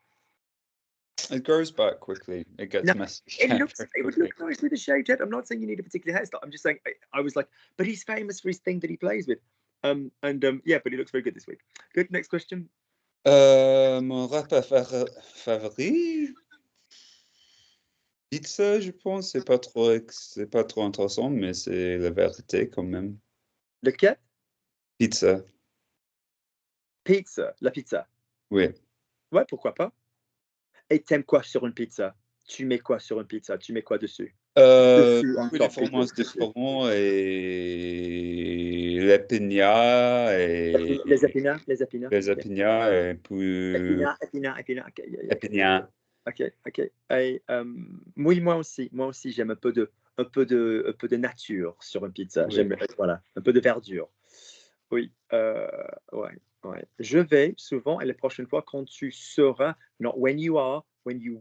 [SPEAKER 5] It grows back quickly. It gets messy.
[SPEAKER 1] It would look nice with a shaved head. I'm not saying you need a particular hairstyle. I'm just saying I was like, but he's famous for his thing that he plays with. Yeah, but he looks very good this week. Good. Next question.
[SPEAKER 5] Mon repas favori, pizza, je pense, c'est pas trop intéressant, mais c'est la vérité quand même.
[SPEAKER 1] Lequel?
[SPEAKER 5] Pizza,
[SPEAKER 1] Pizza. La pizza.
[SPEAKER 5] oui.
[SPEAKER 1] Ouais, pourquoi pas. Et t'aimes quoi sur une pizza? Tu mets quoi sur une pizza? Tu mets quoi dessus?
[SPEAKER 5] Beaucoup de fromages différents et l'épinard et
[SPEAKER 1] Les épinards.
[SPEAKER 5] les épinards et puis
[SPEAKER 1] Épinards.
[SPEAKER 5] épinards.
[SPEAKER 1] OK. Et oui, moi aussi, j'aime un peu de nature sur une pizza.
[SPEAKER 5] Oui.
[SPEAKER 1] J'aime, voilà, un peu de verdure. Oui, ouais. Je vais souvent, et la prochaine fois, quand tu seras, not when you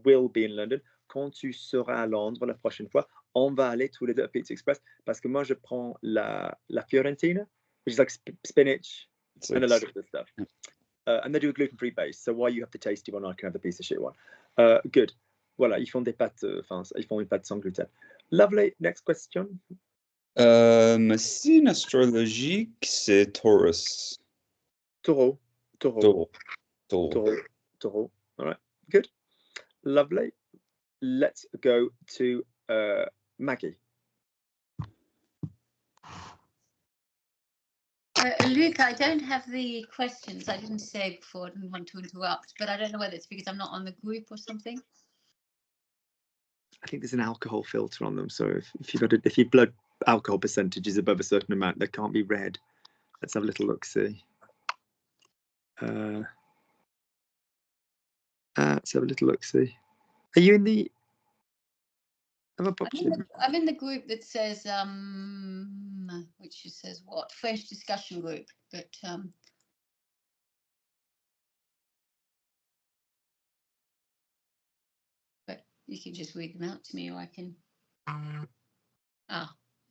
[SPEAKER 1] will be in London, quand tu seras à Londres la prochaine fois, on va aller tous les deux à Pizza Express parce que moi, je prends la Fiorentina, which is like spinach and a load of other stuff. And they do a gluten-free base, so why you have the tasty one, I can have the piece of shit one. Good. Voilà, ils font des pâtes, ils font une pâte sans gluten. Lovely. Next question.
[SPEAKER 5] Ma signe astrologique, c'est Taurus.
[SPEAKER 1] Taureau.
[SPEAKER 5] Taureau.
[SPEAKER 1] All right. Good. Lovely. Let's go to Maggie.
[SPEAKER 6] Luke, I don't have the questions. I didn't say before, I didn't want to interrupt, but I don't know whether it's because I'm not on the group or something.
[SPEAKER 1] I think there's an alcohol filter on them, so if your blood alcohol percentage is above a certain amount, they can't be read. Let's have a little look. See. Let's have a little look. See. Are you in the?
[SPEAKER 6] I'm in the group that says, which says what? French discussion group, but you can just read them out to me, or I can.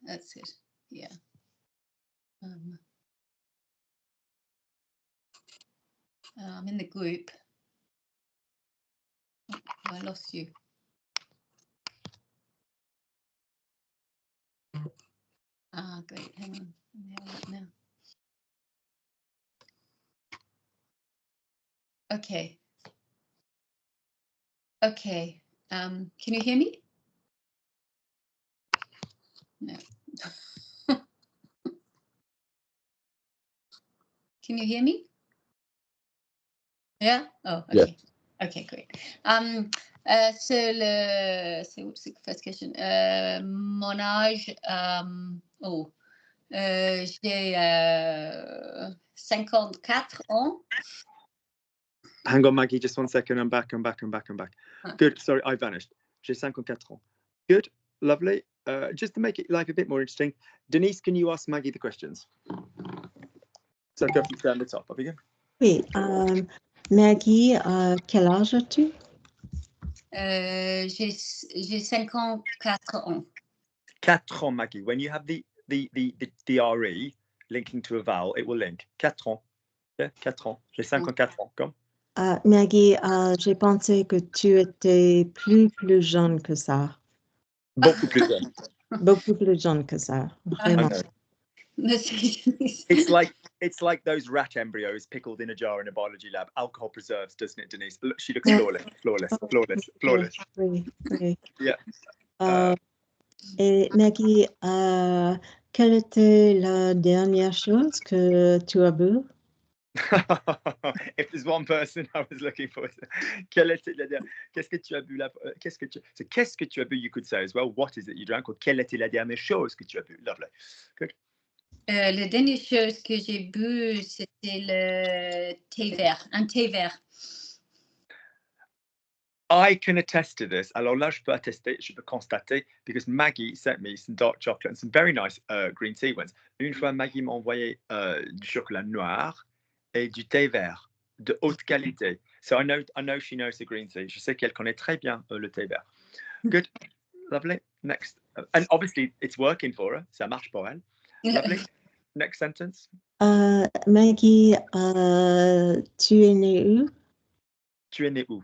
[SPEAKER 6] That's it. Yeah. I'm in the group. Oh, I lost you. Great. Hang on. Let me have a look now. Okay. Can you hear me? No. Can you hear me? Yeah? Oh, okay. Yeah. Okay, great. C'est first question. Mon âge, j'ai 54 ans.
[SPEAKER 1] Hang on, Maggie, just 1 second. I'm back. Good. Sorry, I vanished. J'ai 54 ans. Good. Lovely. Just to make it life a bit more interesting, Denise, can you ask Maggie the questions? So go from down the top. I'll begin.
[SPEAKER 4] Oui. Maggie, quel âge as-tu?
[SPEAKER 6] J'ai 54 ans.
[SPEAKER 1] 4 ans, Maggie. When you have the DRE linking to a vowel, it will link. 4 ans. Yeah, 4 ans. J'ai 54 ans. Comme.
[SPEAKER 4] Maggie, j'ai pensé que tu étais plus jeune que ça.
[SPEAKER 1] Beaucoup plus jeune.
[SPEAKER 4] Beaucoup plus jeune que ça. Vraiment.
[SPEAKER 1] It's like those rat embryos pickled in a jar in a biology lab. Alcohol preserves, doesn't it, Denise? Look, she looks flawless.
[SPEAKER 4] Oui.
[SPEAKER 1] Yeah.
[SPEAKER 4] Et Maggie, quelle était la dernière chose que tu as bu?
[SPEAKER 1] If there's one person I was looking for, qu'est-ce que tu as bu qu'est-ce que tu as bu, you could say as well. What is it you drank? Or quelle était la dernière chose que tu as bu? Lovely. Good.
[SPEAKER 6] La dernière chose que j'ai bu, c'était le thé vert, un thé vert.
[SPEAKER 1] I can attest to this. Alors là, je peux constater, because Maggie sent me some dark chocolate and some very nice green tea ones. Une fois, Maggie m'a envoyé du chocolat noir et du thé vert de haute qualité. So I know she knows the green tea. Je sais qu'elle connaît très bien le thé vert. Good. Lovely. Next. And obviously, it's working for her. Ça marche pour elle. Lovely. Next sentence.
[SPEAKER 4] Maggie, tu es née où?
[SPEAKER 1] Tu es née où?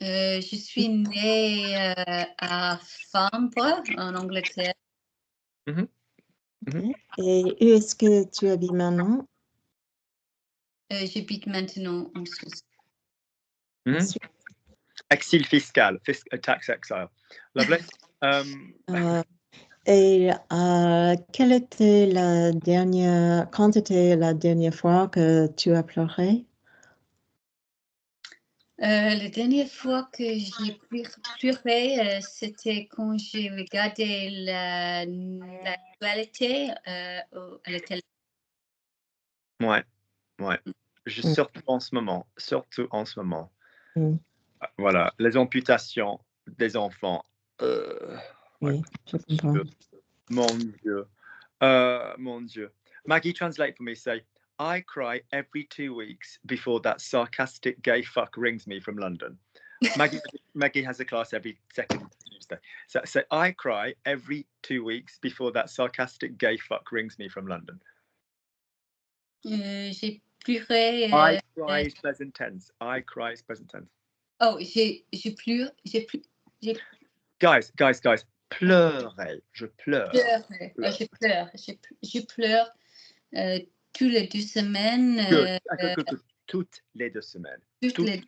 [SPEAKER 6] Je suis née à Farnborough, en Angleterre.
[SPEAKER 4] Et où est-ce que tu habites maintenant?
[SPEAKER 6] J'habite maintenant en Suisse.
[SPEAKER 1] Exil fiscal, tax exile. Lovely.
[SPEAKER 4] Et quand était la dernière fois que tu as pleuré?
[SPEAKER 6] La dernière fois que j'ai pleuré, c'était quand j'ai regardé l'actualité à la télé.
[SPEAKER 1] Ouais. Surtout en ce moment. Voilà, les amputations des enfants.
[SPEAKER 4] Oui, je comprends.
[SPEAKER 1] Mon Dieu. Maggie, translate for me. Say, I cry every 2 weeks before that sarcastic gay fuck rings me from London. Maggie has a class every second Tuesday. So I cry every 2 weeks before that sarcastic gay fuck rings me from London.
[SPEAKER 6] J'ai pleuré.
[SPEAKER 1] I cry is present tense. I cry is present tense.
[SPEAKER 6] Oh, j'ai pleuré.
[SPEAKER 1] Guys. Pleurer. Je pleure.
[SPEAKER 6] Je pleure tous les 2 semaines.
[SPEAKER 1] Good. Toutes les 2 semaines. Can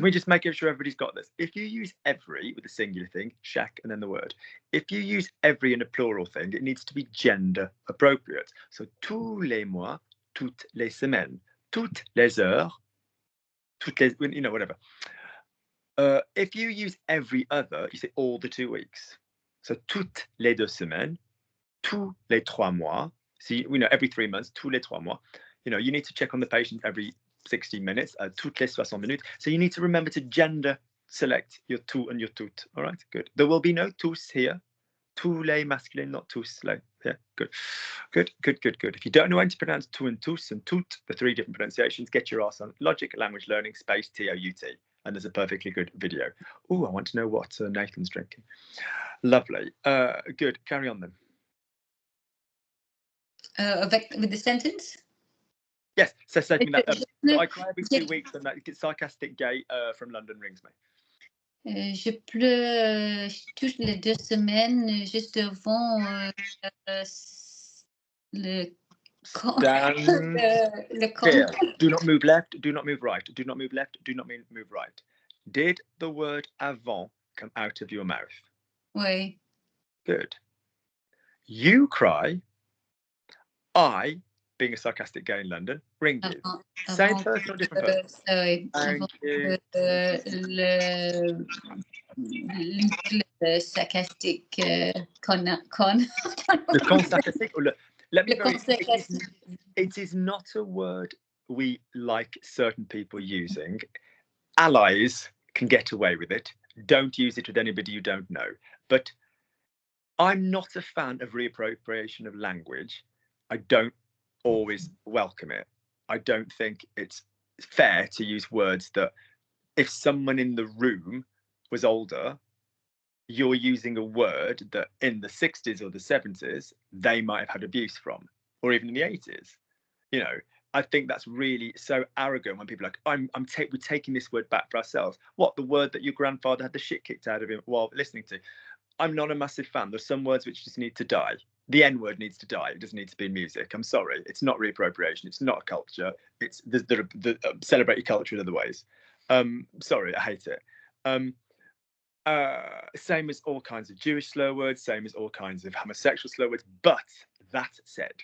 [SPEAKER 1] we just make sure everybody's got this? If you use every with a singular thing, chaque, and then the word. If you use every in a plural thing, it needs to be gender appropriate. So tous les mois, toutes les semaines, toutes les heures, toutes les, whatever. If you use every other, you say all the 2 weeks. So toutes les 2 semaines, tous les 3 mois. See, every 3 months, tous les 3 mois. You need to check on the patient every 60 minutes, toutes les 60 minutes. So you need to remember to gender select your tout and your toutes. All right, good. There will be no tous here. Tous les masculine, not tous les. Yeah, good. If you don't know when to pronounce tout and tous and toutes, the 3 different pronunciations, get your ass on Logic Language Learning space TOUT. And there's a perfectly good video. Oh, I want to know what Nathan's drinking. Lovely. Good. Carry on then.
[SPEAKER 6] With the sentence?
[SPEAKER 1] Yes. So saying that I cry every 2 weeks and that sarcastic gay from London rings me.
[SPEAKER 6] Je pleure toutes les 2 semaines juste devant le camp.
[SPEAKER 1] Do not move left, do not move right, do not move left, do not move right. Did the word avant come out of your mouth?
[SPEAKER 6] Oui.
[SPEAKER 1] Good. You cry, I being a sarcastic gay in London. Ring you.
[SPEAKER 6] Avant-
[SPEAKER 1] Same
[SPEAKER 6] avant
[SPEAKER 1] person or different
[SPEAKER 6] que-
[SPEAKER 1] person?
[SPEAKER 6] sorry,
[SPEAKER 1] Thank
[SPEAKER 6] avant
[SPEAKER 1] you.
[SPEAKER 6] que le sarcastique
[SPEAKER 1] Le con sarcastic, or look, let me
[SPEAKER 6] Le
[SPEAKER 1] go.
[SPEAKER 6] con sarcastique.
[SPEAKER 1] It is not a word we like certain people using. Allies can get away with it. Don't use it with anybody you don't know. But I'm not a fan of reappropriation of language. I don't always welcome it. I don't think it's fair to use words that if someone in the room was older, you're using a word that in the 60s or the 70s, they might have had abuse from, or even in the 80s. You know, I think that's really so arrogant when people are like, we're taking this word back for ourselves. What, the word that your grandfather had the shit kicked out of him while listening to? I'm not a massive fan. There's some words which just need to die. The N word needs to die. It doesn't need to be in music. I'm sorry. It's not reappropriation. It's not a culture. It's the celebrate your culture in other ways. Sorry, I hate it. Same as all kinds of Jewish slur words, same as all kinds of homosexual slur words. But that said,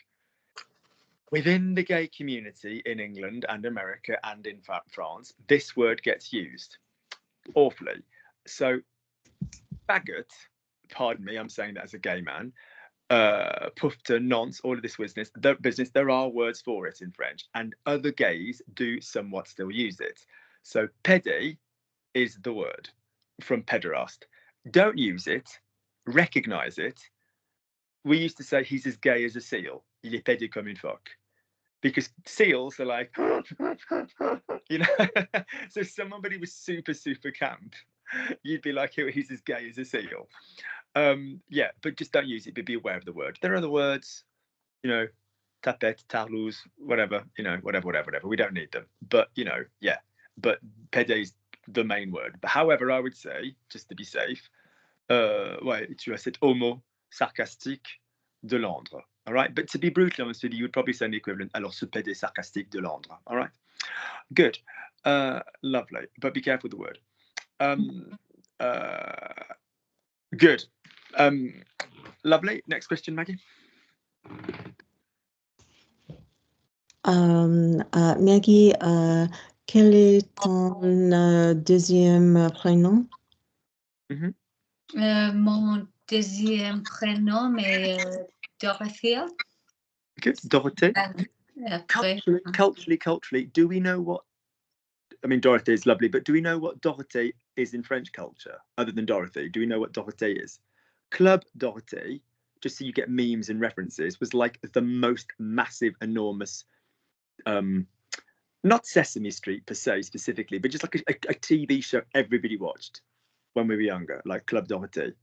[SPEAKER 1] within the gay community in England and America and in France, this word gets used awfully. So faggot, pardon me, I'm saying that as a gay man, pufter, nonce, all of this business, there are words for it in French, and other gays do somewhat still use it. So pédé is the word from pederast. Don't use it, recognize it. We used to say he's as gay as a seal. Il est pédé comme une phoque. Because seals are like, you know. So if somebody was super, super camp, you'd be like, he's as gay as a seal. Yeah, but just don't use it, but be aware of the word. There are other words, you know, tapette, tarlouse, whatever, you know, whatever. We don't need them. But, you know, yeah, but pédé is the main word. But however, I would say, just to be safe, ouais, tu as cet homo sarcastique de Londres. All right, but to be brutally honest with you, you would probably say the equivalent. Alors, ce pédé sarcastique de Londres. All right, good, lovely. But be careful with the word. Good, lovely. Next question, Maggie.
[SPEAKER 4] Maggie, quel est ton deuxième prénom?
[SPEAKER 6] Mon deuxième prénom est Dorothea.
[SPEAKER 1] Good, Dorothée.
[SPEAKER 6] Après,
[SPEAKER 1] Culturally, do we know what? I mean, Dorothy is lovely, but do we know what Dorothée is in French culture, other than Dorothy? Do we know what Dorothée is? Club Dorothée, just so you get memes and references, was like the most massive, enormous, not Sesame Street per se specifically, but just like a TV show everybody watched when we were younger, like Club Dorothée.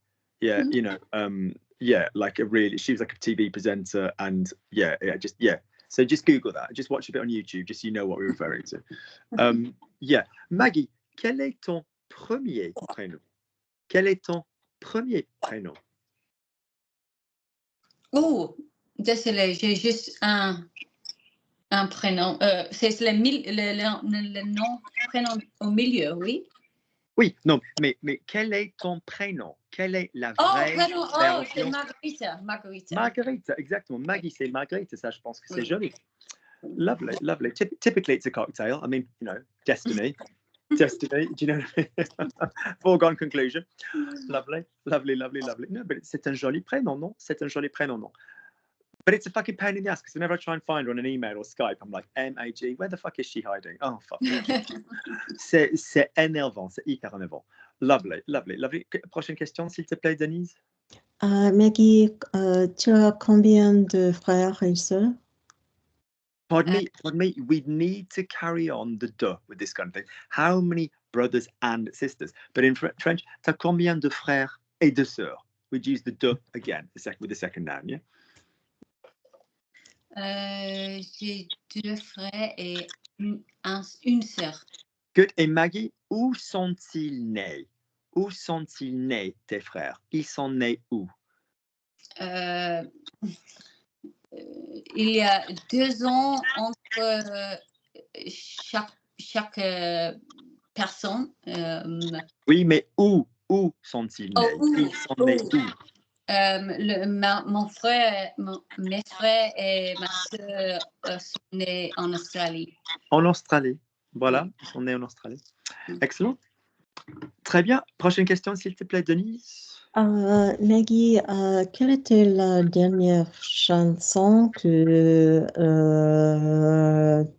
[SPEAKER 1] Yeah, you know, yeah, like she was like a TV presenter, and yeah. So just Google that. Just watch a bit on YouTube, just so you know what we're referring to. Yeah, Maggie, quel est ton premier prénom? Quel est ton premier prénom?
[SPEAKER 6] Oh, désolé, j'ai juste un prénom. C'est le nom, prénom au milieu, oui?
[SPEAKER 1] Oui, non, mais quel est ton prénom? Quelle est la vraie
[SPEAKER 6] prénom, c'est
[SPEAKER 1] version?
[SPEAKER 6] Margarita.
[SPEAKER 1] Margarita, exactement. Maggie, c'est Margarita, ça, je pense que c'est joli. Lovely. Typically, it's a cocktail. I mean, you know, destiny. Destiny, do you know what I mean? Foregone conclusion. Lovely. No, but c'est un joli prénom, non? C'est un joli prénom, non? But it's a fucking pain in the ass, because whenever I try and find her on an email or Skype, I'm like, M-A-G, where the fuck is she hiding? Oh, fuck. C'est énervant, c'est hyper énervant. Lovely. Prochaine question, s'il te plaît, Denise.
[SPEAKER 4] Maggie, tu as combien de frères et sœurs?
[SPEAKER 1] Pardon me, we need to carry on the de with this kind of thing. How many brothers and sisters? But in French, tu as combien de frères et de sœurs? We'd use the de again, with the second noun, yeah?
[SPEAKER 6] J'ai 2 frères et une sœur.
[SPEAKER 1] Good. Et Maggie, où sont-ils nés? Où sont-ils nés, tes frères? Ils sont nés où?
[SPEAKER 6] Il y a 2 ans entre chaque personne.
[SPEAKER 1] Oui, mais où sont-ils nés? Ils sont nés où?
[SPEAKER 6] Mes frères et ma sœur sont nés en Australie.
[SPEAKER 1] En Australie. Voilà, ils sont nés en Australie. Excellent. Très bien. Prochaine question, s'il te plaît, Denise.
[SPEAKER 4] Maggie, quelle était la dernière chanson que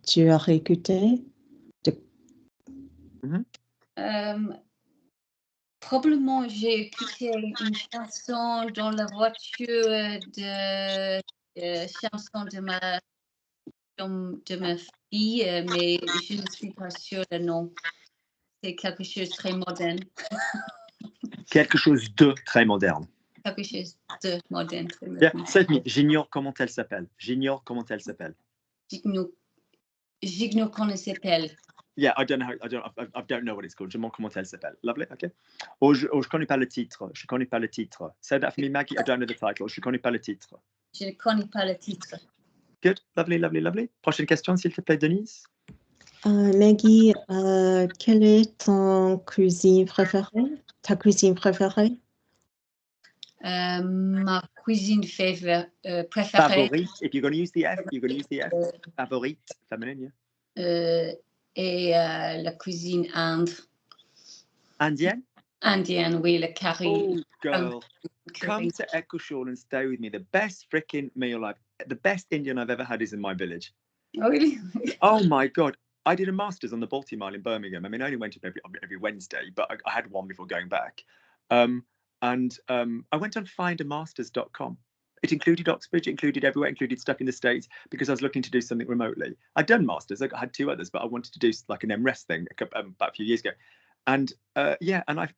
[SPEAKER 4] tu as réécoutée?
[SPEAKER 6] Probablement, j'ai écouté une chanson dans la voiture de chanson de ma fille, mais je ne suis pas sûre le nom. C'est quelque chose de très moderne.
[SPEAKER 1] Quelque chose de très moderne.
[SPEAKER 6] Quelque chose de moderne. Très
[SPEAKER 1] Yeah,
[SPEAKER 6] moderne.
[SPEAKER 1] save me. J'ignore comment elle s'appelle. J'ignore comment elle s'appelle.
[SPEAKER 6] J'ignore comment elle s'appelle.
[SPEAKER 1] Yeah, I don't know what it's called. Je m'en comment elle s'appelle. Lovely, okay. Ou je connais pas le titre. Je connais pas le titre. Say that for me, Maggie. I don't know the title. Je connais pas le titre.
[SPEAKER 6] Je ne connais pas le titre.
[SPEAKER 1] Good, lovely, lovely, lovely. Prochaine question, s'il te plaît, Denise.
[SPEAKER 4] Maggie, quelle est ton cuisine préférée? Ta cuisine préférée?
[SPEAKER 6] Ma cuisine préférée.
[SPEAKER 1] Favorite. If you're going to use the F, you're going to use the F. Favorite, feminine, yeah.
[SPEAKER 6] Et la cuisine
[SPEAKER 1] Indienne?
[SPEAKER 6] indienne, oui, le curry.
[SPEAKER 1] Oh, girl. Come to Eccleshall and stay with me. The best freaking meal the best Indian I've ever had is in my village.
[SPEAKER 6] Oh, really?
[SPEAKER 1] Oh my God. I did a master's on the Baltic Mile in Birmingham. I mean, I only went every Wednesday, but I had one before going back. I went on findamasters.com. It included Oxbridge, it included everywhere, included stuff in the States, because I was looking to do something remotely. I'd done masters, I had 2 others, but I wanted to do like an MRes thing about a few years ago. And yeah, and I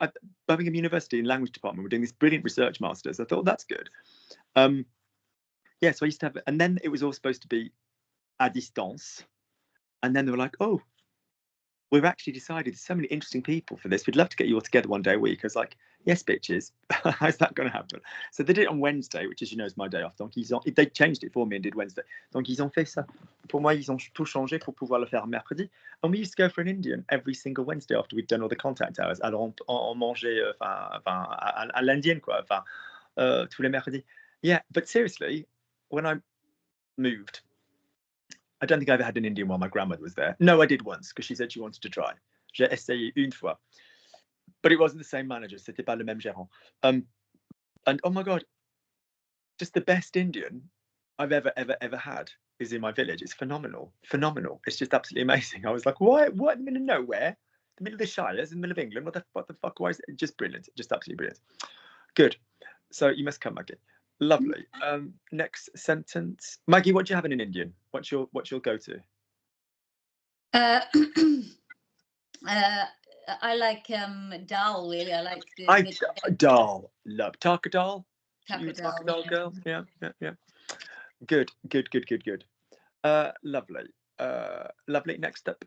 [SPEAKER 1] Birmingham University in language department were doing this brilliant research masters. I thought, that's good. Yeah, so I used to have, and then it was all supposed to be à distance. And then they were like, oh, we've actually decided there's so many interesting people for this. We'd love to get you all together one day a week. I was like, yes, bitches. How's that going to happen? So they did it on Wednesday, which, as you know, is my day off. Donc, they changed it for me and did Wednesday. Donc, ils ont fait ça. Pour moi, ils ont tout changé pour pouvoir le faire mercredi. And we used to go for an Indian every single Wednesday after we'd done all the contact hours. Alors, on mangeait à l'indienne, quoi. Tous les mercredis. Yeah, but seriously, when I moved, I don't think I ever had an Indian while my grandmother was there. No, I did once, because she said she wanted to try. J'ai essayé une fois. But it wasn't the same manager. C'était pas le même gérant. And oh my God, just the best Indian I've ever had is in my village. It's phenomenal. Phenomenal. It's just absolutely amazing. I was like, what in the middle of nowhere? The middle of the Shires, in the middle of England? What the fuck? Why is it? Just brilliant. Just absolutely brilliant. Good. So you must come, Maggie. Lovely. Next sentence. Maggie, what do you have in an Indian? What's your go-to?
[SPEAKER 6] I like dal, really. I like
[SPEAKER 1] dal. Love Taka dal.
[SPEAKER 6] Taka
[SPEAKER 1] dal, girl. Yeah. Good. Lovely. Lovely. Next up.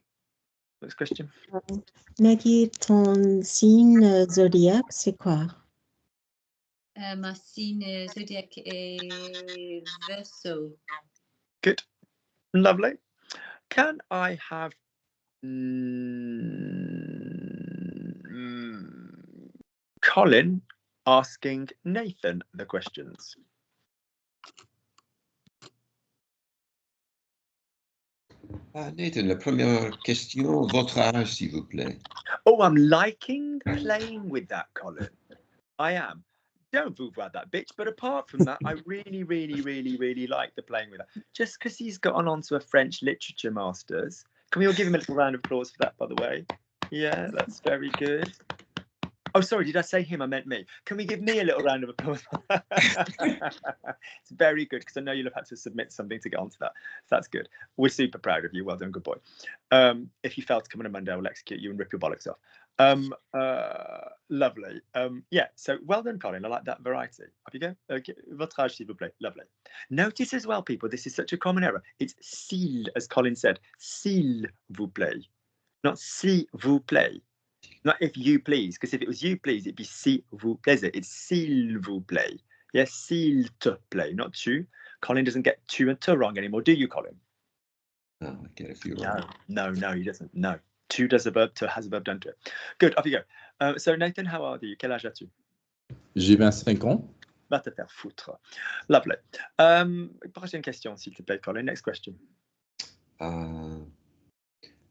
[SPEAKER 1] Next question.
[SPEAKER 4] Maggie, ton signe zodiaque, c'est quoi?
[SPEAKER 6] Ma signe zodiaque est Verseau.
[SPEAKER 1] Good. Lovely. Can I have Colin asking Nathan the questions?
[SPEAKER 2] Nathan, la première question, votre âge, s'il vous plaît.
[SPEAKER 1] Oh, I'm liking playing with that, Colin. I am. Don't vouvoie that bitch, but apart from that, I really like the playing with that. Just because he's gotten on to a French literature masters. Can we all give him a little round of applause for that, by the way? Yeah, that's very good. Oh, sorry, did I say him? I meant me. Can we give me a little round of applause? It's very good, because I know you'll have had to submit something to get onto that. So that's good. We're super proud of you. Well done, good boy. If you fail to come on a Monday, we'll execute you and rip your bollocks off. Lovely. Yeah, so well done, Colin. I like that variety. Off you go. Okay. Votre âge, s'il vous plaît. Lovely. Notice as well, people, this is such a common error. It's s'il, as Colin said. S'il vous plaît. Not s'il vous plaît. Not if you please, because if it was you please, it'd be s'il vous plaise. It's s'il vous plaît. Yes, s'il te plaît, not tu. Colin doesn't get tu and te wrong anymore, do you, Colin?
[SPEAKER 2] No, I get a few wrong.
[SPEAKER 1] No, he doesn't. No. Tu does a verb, te has a verb done to it. Good, off you go. So Nathan, how old are you? Quel âge as-tu?
[SPEAKER 7] J'ai 25 ans.
[SPEAKER 1] Va te faire foutre. Lovely. Prochaine question, s'il te plaît, Colin. Next question.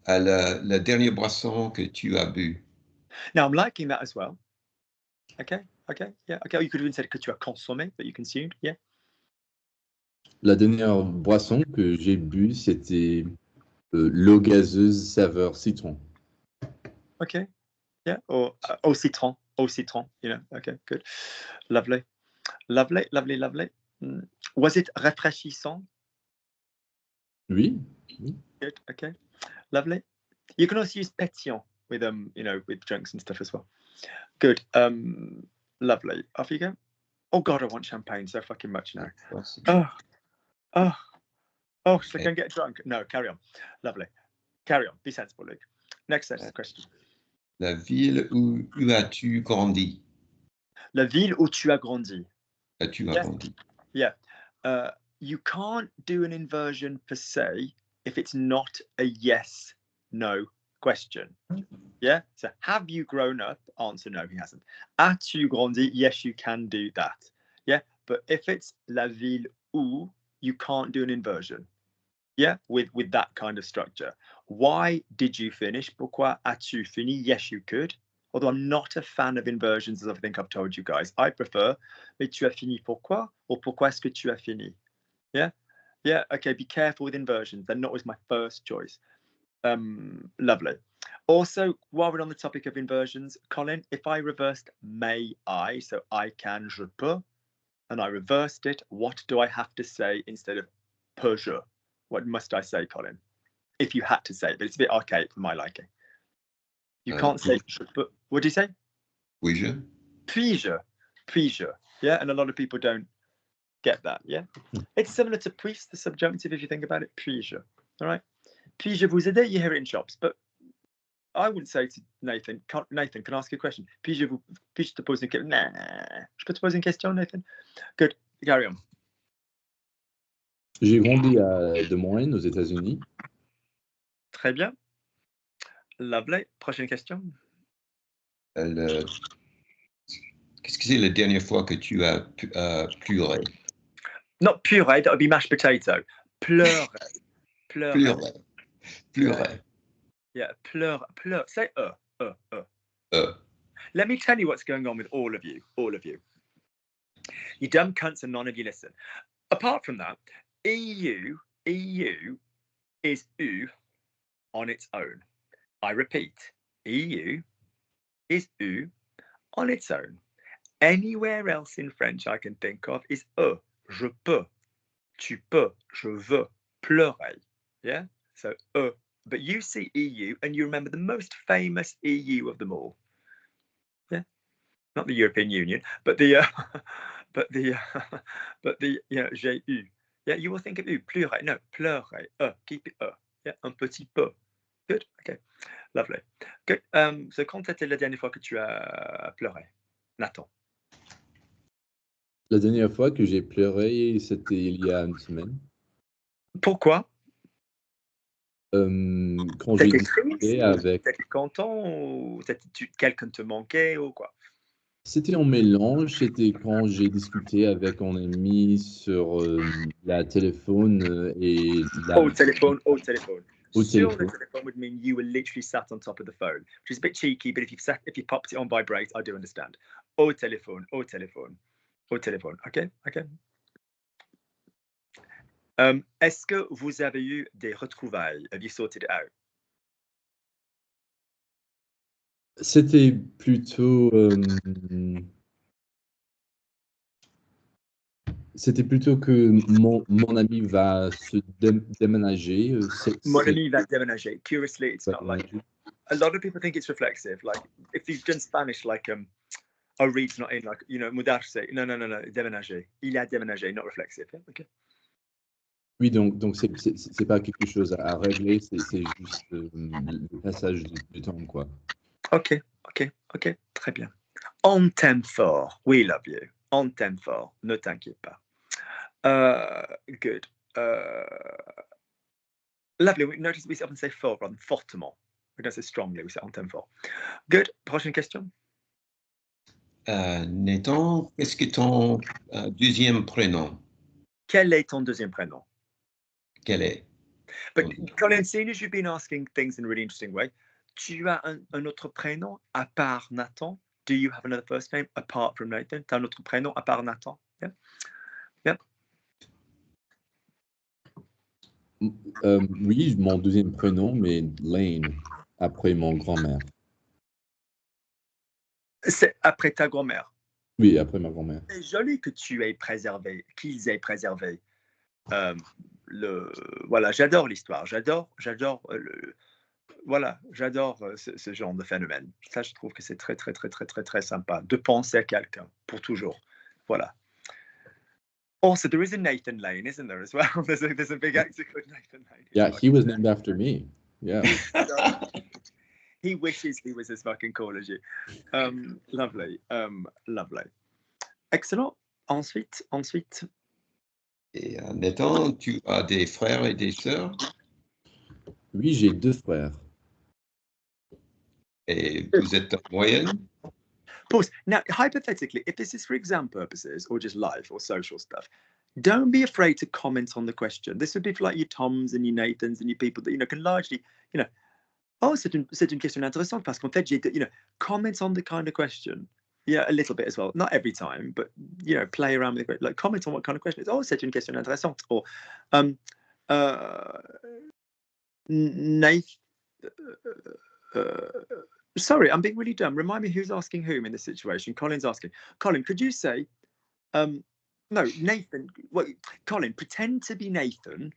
[SPEAKER 2] La dernière boisson que tu as bu.
[SPEAKER 1] Now, I'm liking that as well. Okay, yeah. Okay, you could even say que tu as consommé, that you consumed, yeah.
[SPEAKER 7] La dernière boisson que j'ai bu, c'était l'eau gazeuse saveur citron.
[SPEAKER 1] Okay, yeah, or au citron, you know. Okay, good. Lovely. Was it rafraîchissant?
[SPEAKER 7] Oui.
[SPEAKER 1] Good, okay. Lovely. You can also use pétillant with you know, with drinks and stuff as well. Good. Lovely. Off you go. Oh God, I want champagne so fucking much now. Should I go and get drunk? No, carry on. Lovely. Carry on. Be sensible, Luke. Next question.
[SPEAKER 2] La ville où as-tu grandi?
[SPEAKER 1] La ville où tu as grandi.
[SPEAKER 2] As-tu grandi?
[SPEAKER 1] Yeah. You can't do an inversion per se if it's not a yes/no question. Yeah. So have you grown up? Answer no, he hasn't. As-tu grandi? Yes, you can do that. Yeah. But if it's la ville où, you can't do an inversion. Yeah, with that kind of structure. Why did you finish? Pourquoi as-tu fini? Yes, you could. Although I'm not a fan of inversions, as I think I've told you guys. I prefer, mais tu as fini pourquoi? Or pourquoi est-ce que tu as fini? Yeah, okay, be careful with inversions. They're not always my first choice. Lovely. Also, while we're on the topic of inversions, Colin, if I reversed may I, so I can, je peux, and I reversed it, what do I have to say instead of peux je? What must I say, Colin? If you had to say it, but it's a bit archaic for my liking. You can't say je peux. What do you say?
[SPEAKER 2] Puis-je?
[SPEAKER 1] Puis-je. Yeah, and a lot of people don't get that. Yeah, it's similar to puis, the subjunctive, if you think about it. Puis-je. All right. Puis-je vous aider? You hear it in shops, but I wouldn't say to Nathan. Nathan, can I ask you a question? Puis-je te pose une question? Nah. Je peux te poser une question, Nathan? Good. Carry on.
[SPEAKER 7] J'ai grandi à Des Moines, aux États-Unis.
[SPEAKER 1] Très bien. Lovely. Prochaine question.
[SPEAKER 2] Qu'est-ce que c'est la dernière fois que tu as pleuré?
[SPEAKER 1] Not puree, that would be mashed potato. Pleurer. Yeah, pleur. Say Let me tell you what's going on with all of you. You dumb cunts and none of you listen. Apart from that, EU is U on its own. I repeat, EU is U on its own. Anywhere else in French I can think of is je peux, tu peux, je veux, pleurer. Yeah, so but you see EU and you remember the most famous EU of them all. Yeah, not the European Union, but the you know, j'ai eu. Yeah, you will think of pleurer. No, pleurer. Keep it Yeah, un petit peu. Good. Okay. Lovely. Good. So quand était la dernière fois que tu as pleuré, Nathan?
[SPEAKER 7] La dernière fois que j'ai pleuré, c'était il y a une semaine.
[SPEAKER 1] Pourquoi?
[SPEAKER 7] Quand j'ai discuté avec...
[SPEAKER 1] T'étais content ou quelqu'un te manquait ou quoi?
[SPEAKER 7] C'était un mélange, c'était quand j'ai discuté avec un ami sur la téléphone et la...
[SPEAKER 1] Au téléphone.
[SPEAKER 7] Au
[SPEAKER 1] Sur
[SPEAKER 7] téléphone.
[SPEAKER 1] le téléphone would mean you were literally sat on top of the phone, which is a bit cheeky, but if you popped it on vibrate, I do understand. Au téléphone. Okay. Est-ce que vous avez eu des retrouvailles? Have you sorted it out?
[SPEAKER 7] C'était plutôt que mon ami va se déménager.
[SPEAKER 1] Mon ami va déménager. Curiously, it's not like a lot of people think it's reflexive. Like if you've done Spanish, like read's not in, like, you know, mudarse. No, déménager. Il a déménagé, not reflexive. Yeah? Okay.
[SPEAKER 7] Oui, donc c'est pas quelque chose à régler, c'est juste le passage du temps, quoi.
[SPEAKER 1] Ok, très bien. On t'aime fort. We love you. On t'aime fort. Ne t'inquiète pas. Good. Lovely. We notice we often say fort rather than fortement. We don't say strongly. We say on t'aime fort. Good. Prochaine question.
[SPEAKER 2] Nathan, qu'est-ce que ton deuxième prénom?
[SPEAKER 1] Quel est ton deuxième prénom?
[SPEAKER 2] Quel est?
[SPEAKER 1] But Colin, seeing as you've been asking things in a really interesting way, tu as un autre prénom à part Nathan? Do you have another first name apart from Nathan? T'as un autre prénom à part Nathan? Yeah. Yeah.
[SPEAKER 7] Oui, mon deuxième prénom, mais Lane, après mon grand-mère.
[SPEAKER 1] C'est après ta grand-mère.
[SPEAKER 7] Oui, après ma grand-mère.
[SPEAKER 1] C'est joli que tu aies préservé, qu'ils aient préservé. Voilà, j'adore l'histoire, j'adore voilà, j'adore ce genre de phénomène. Ça, je trouve que c'est très, très, très, très, très, très sympa de penser à quelqu'un pour toujours. Voilà. Also, there is a Nathan Lane, isn't there, as well? There's a big actor called Nathan Lane.
[SPEAKER 7] Yeah, he was named after me. Yeah.
[SPEAKER 1] He wishes he was as fucking cool as you. Lovely. Lovely. Excellent. Ensuite.
[SPEAKER 2] Et Nathan, tu as des frères et des sœurs?
[SPEAKER 7] Oui, j'ai 2 frères.
[SPEAKER 2] Et vous êtes en moyenne?
[SPEAKER 1] Pause. Now, hypothetically, if this is for exam purposes or just life or social stuff, don't be afraid to comment on the question. This would be for like your Toms and your Nathans and your people that, can largely, oh, c'est une question intéressante parce qu'en fait, comment on the kind of question. Yeah, a little bit as well. Not every time, but, play around with it. Like, comment on what kind of question it is. Oh, c'est une question intéressante. Or, sorry, I'm being really dumb. Remind me who's asking whom in this situation. Colin's asking. Colin, could you say, no, Nathan, well, Colin, pretend to be Nathan.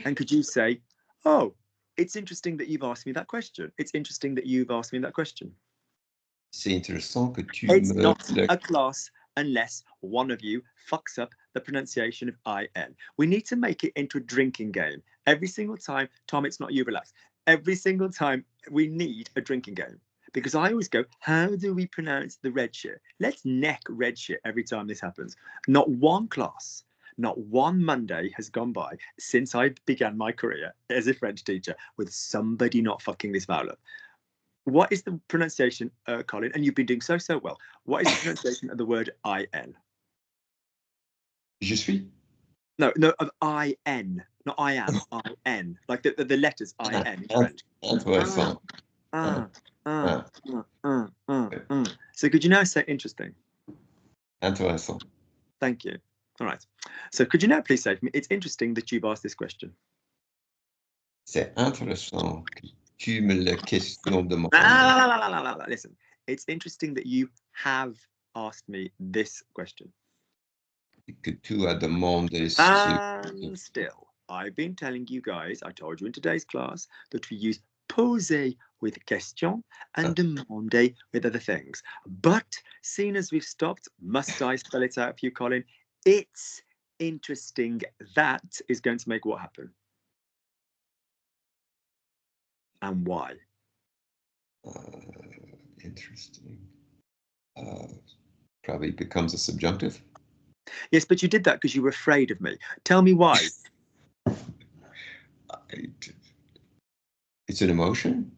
[SPEAKER 1] And could you say, oh, it's interesting that you've asked me that question. It's interesting that you've asked me that question.
[SPEAKER 2] C'est intéressant que tu
[SPEAKER 1] It's not a class unless one of you fucks up the pronunciation of IN. We need to make it into a drinking game. Every single time, Tom, it's not you, relax. Every single time we need a drinking game. Because I always go, how do we pronounce the red shit? Let's neck red shit every time this happens. Not one class, not one Monday has gone by since I began my career as a French teacher with somebody not fucking this vowel up. What is the pronunciation, Colin? And you've been doing so well. What is the pronunciation of the word IN?
[SPEAKER 2] Je suis?
[SPEAKER 1] No, of IN, not I am, IN. Like the letters IN in French.
[SPEAKER 2] Intéressant.
[SPEAKER 1] So could you now say interesting?
[SPEAKER 2] Intéressant.
[SPEAKER 1] Thank you. All right. So could you now please say to me, it's interesting that you've asked this question.
[SPEAKER 2] C'est intéressant que tu me la question demandes.
[SPEAKER 1] Listen, it's interesting that you have asked me this question.
[SPEAKER 2] Que tu as demandé
[SPEAKER 1] And still, I've been telling you guys, I told you in today's class, that we use poser with question and demander with other things. But seeing as we've stopped, must I spell it out for you, Colin? It's interesting that is going to make what happen? And why?
[SPEAKER 2] Interesting. Probably becomes a subjunctive.
[SPEAKER 1] Yes, but you did that because you were afraid of me. Tell me why.
[SPEAKER 2] It's an emotion.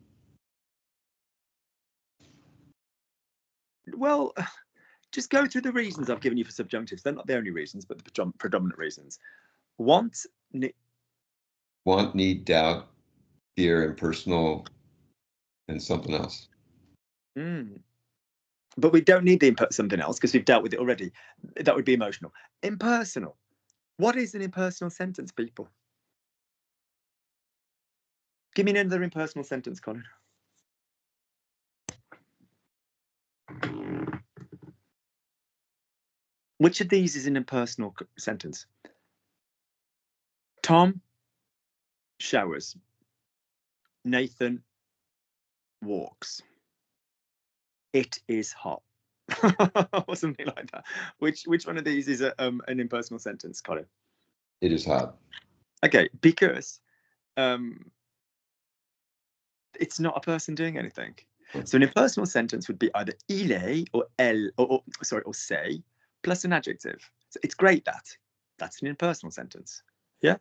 [SPEAKER 1] Well, just go through the reasons I've given you for subjunctives. They're not the only reasons, but the predominant reasons. Want,
[SPEAKER 2] need, doubt, fear, impersonal, and something else.
[SPEAKER 1] But we don't need the something else because we've dealt with it already. That would be emotional. Impersonal. What is an impersonal sentence, people? Give me another impersonal sentence, Colin. Which of these is an impersonal sentence? Tom showers. Nathan walks. It is hot. Or something like that. Which one of these is an impersonal sentence, Colin?
[SPEAKER 2] It is hot.
[SPEAKER 1] Okay, because it's not a person doing anything. So an impersonal sentence would be either il est or elle or c'est plus an adjective. So it's great that. That's an impersonal sentence. Yeah?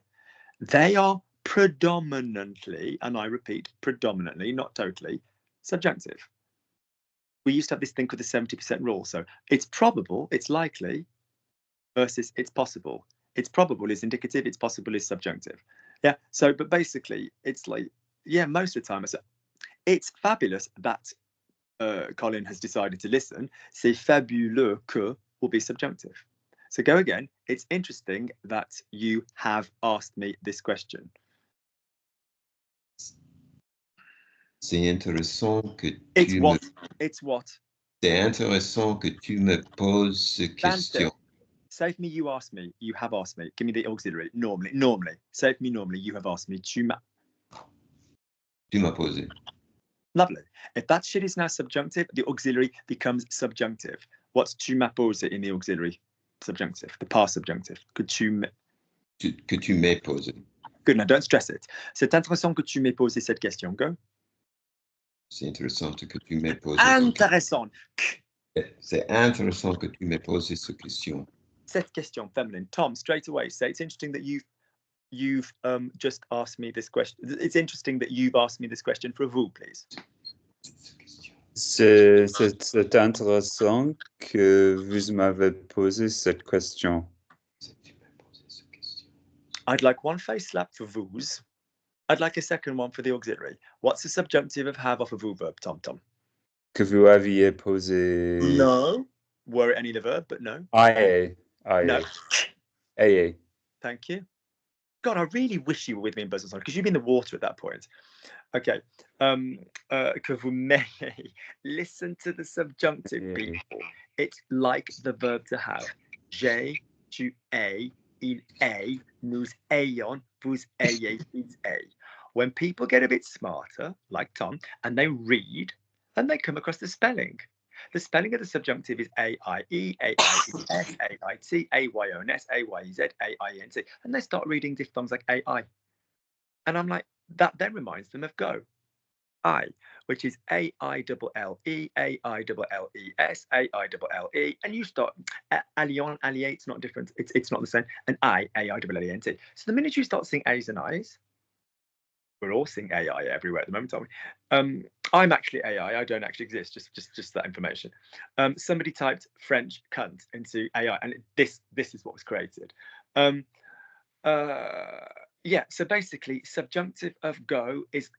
[SPEAKER 1] They are predominantly, and I repeat, predominantly, not totally, subjunctive. we used to have this thing called the 70% rule. So it's probable, it's likely, versus it's possible. It's probable is indicative, it's possible is subjunctive. Yeah. So, but basically, it's like, yeah, most of the time, it's fabulous that Colin has decided to listen. C'est fabuleux que will be subjunctive. So go again. It's interesting that you have asked me this question.
[SPEAKER 2] C'est intéressant que
[SPEAKER 1] It's
[SPEAKER 2] tu
[SPEAKER 1] what?
[SPEAKER 2] me...
[SPEAKER 1] It's what?
[SPEAKER 2] C'est intéressant que tu me poses cette question.
[SPEAKER 1] Say for me, you asked me, you have asked me. Give me the auxiliary. Normally. Say for me, normally, you have asked me. Tu m'as
[SPEAKER 2] posé.
[SPEAKER 1] Lovely. If that shit is now subjunctive, the auxiliary becomes subjunctive. What's tu m'as posé in the auxiliary? Subjunctive, the past subjunctive. Que tu m'aies
[SPEAKER 2] posé.
[SPEAKER 1] Good, now don't stress it. C'est intéressant que tu m'aies posé cette question. Go.
[SPEAKER 2] C'est intéressant que tu m'aies posé.
[SPEAKER 1] Intéressant.
[SPEAKER 2] C'est intéressant que tu m'aies posé cette question.
[SPEAKER 1] Cette question, feminine. Tom, straight away, say it's interesting that you've just asked me this question. It's interesting that you've asked me this question for vous, please.
[SPEAKER 5] C'est intéressant que vous m'avez posé cette question.
[SPEAKER 1] I'd like one face slap for vous. I'd like a second one for the auxiliary. What's the subjunctive of have off a vous verb, Tom?
[SPEAKER 5] Que vous aviez posé...
[SPEAKER 1] No. Were it any other verb, but no.
[SPEAKER 5] Aye.
[SPEAKER 1] No.
[SPEAKER 5] Aye.
[SPEAKER 1] Thank you. God, I really wish you were with me in business because you'd be in the water at that point. Okay. Que vous m'ayez. Listen to the subjunctive, people. It's like the verb to have. J'ai, tu es, il est, nous ayons, vous ayez, ils aient. When people get a bit smarter, like Tom, and they read, then they come across the spelling. The spelling of the subjunctive is A-I-E, A-I-E-S, A-I-T, A-Y-O-N-S, A-Y-E-Z, A-I-N-T. And they start reading diphthongs like A-I. And I'm like, that then reminds them of go. I, which is A-I-L-L-E, A-I-L-L-E-S, A-I-L-L-E. And you start, allion, alliate, it's not different. It's not the same. And I, A-I-L-L-E-N-T. So the minute you start seeing A's and I's, we're all seeing AI everywhere at the moment, aren't we? I'm actually AI. I don't actually exist. Just that information. Somebody typed French cunt into AI, and this is what was created. Yeah. So basically, subjunctive of go is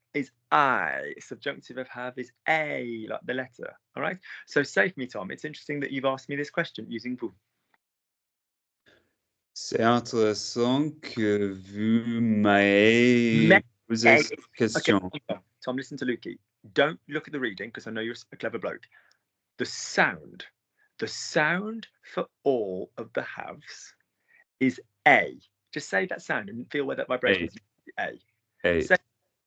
[SPEAKER 1] I. Subjunctive of have is a, like the letter. All right. So say for me, Tom. It's interesting that you've asked me this question using vous.
[SPEAKER 5] C'est intéressant que vous m'ayez posé cette question.
[SPEAKER 1] Okay. Tom, listen to Lukey. Don't look at the reading because I know you're a clever bloke. The sound for all of the haves is A. Just say that sound and feel where that vibration is. A. Say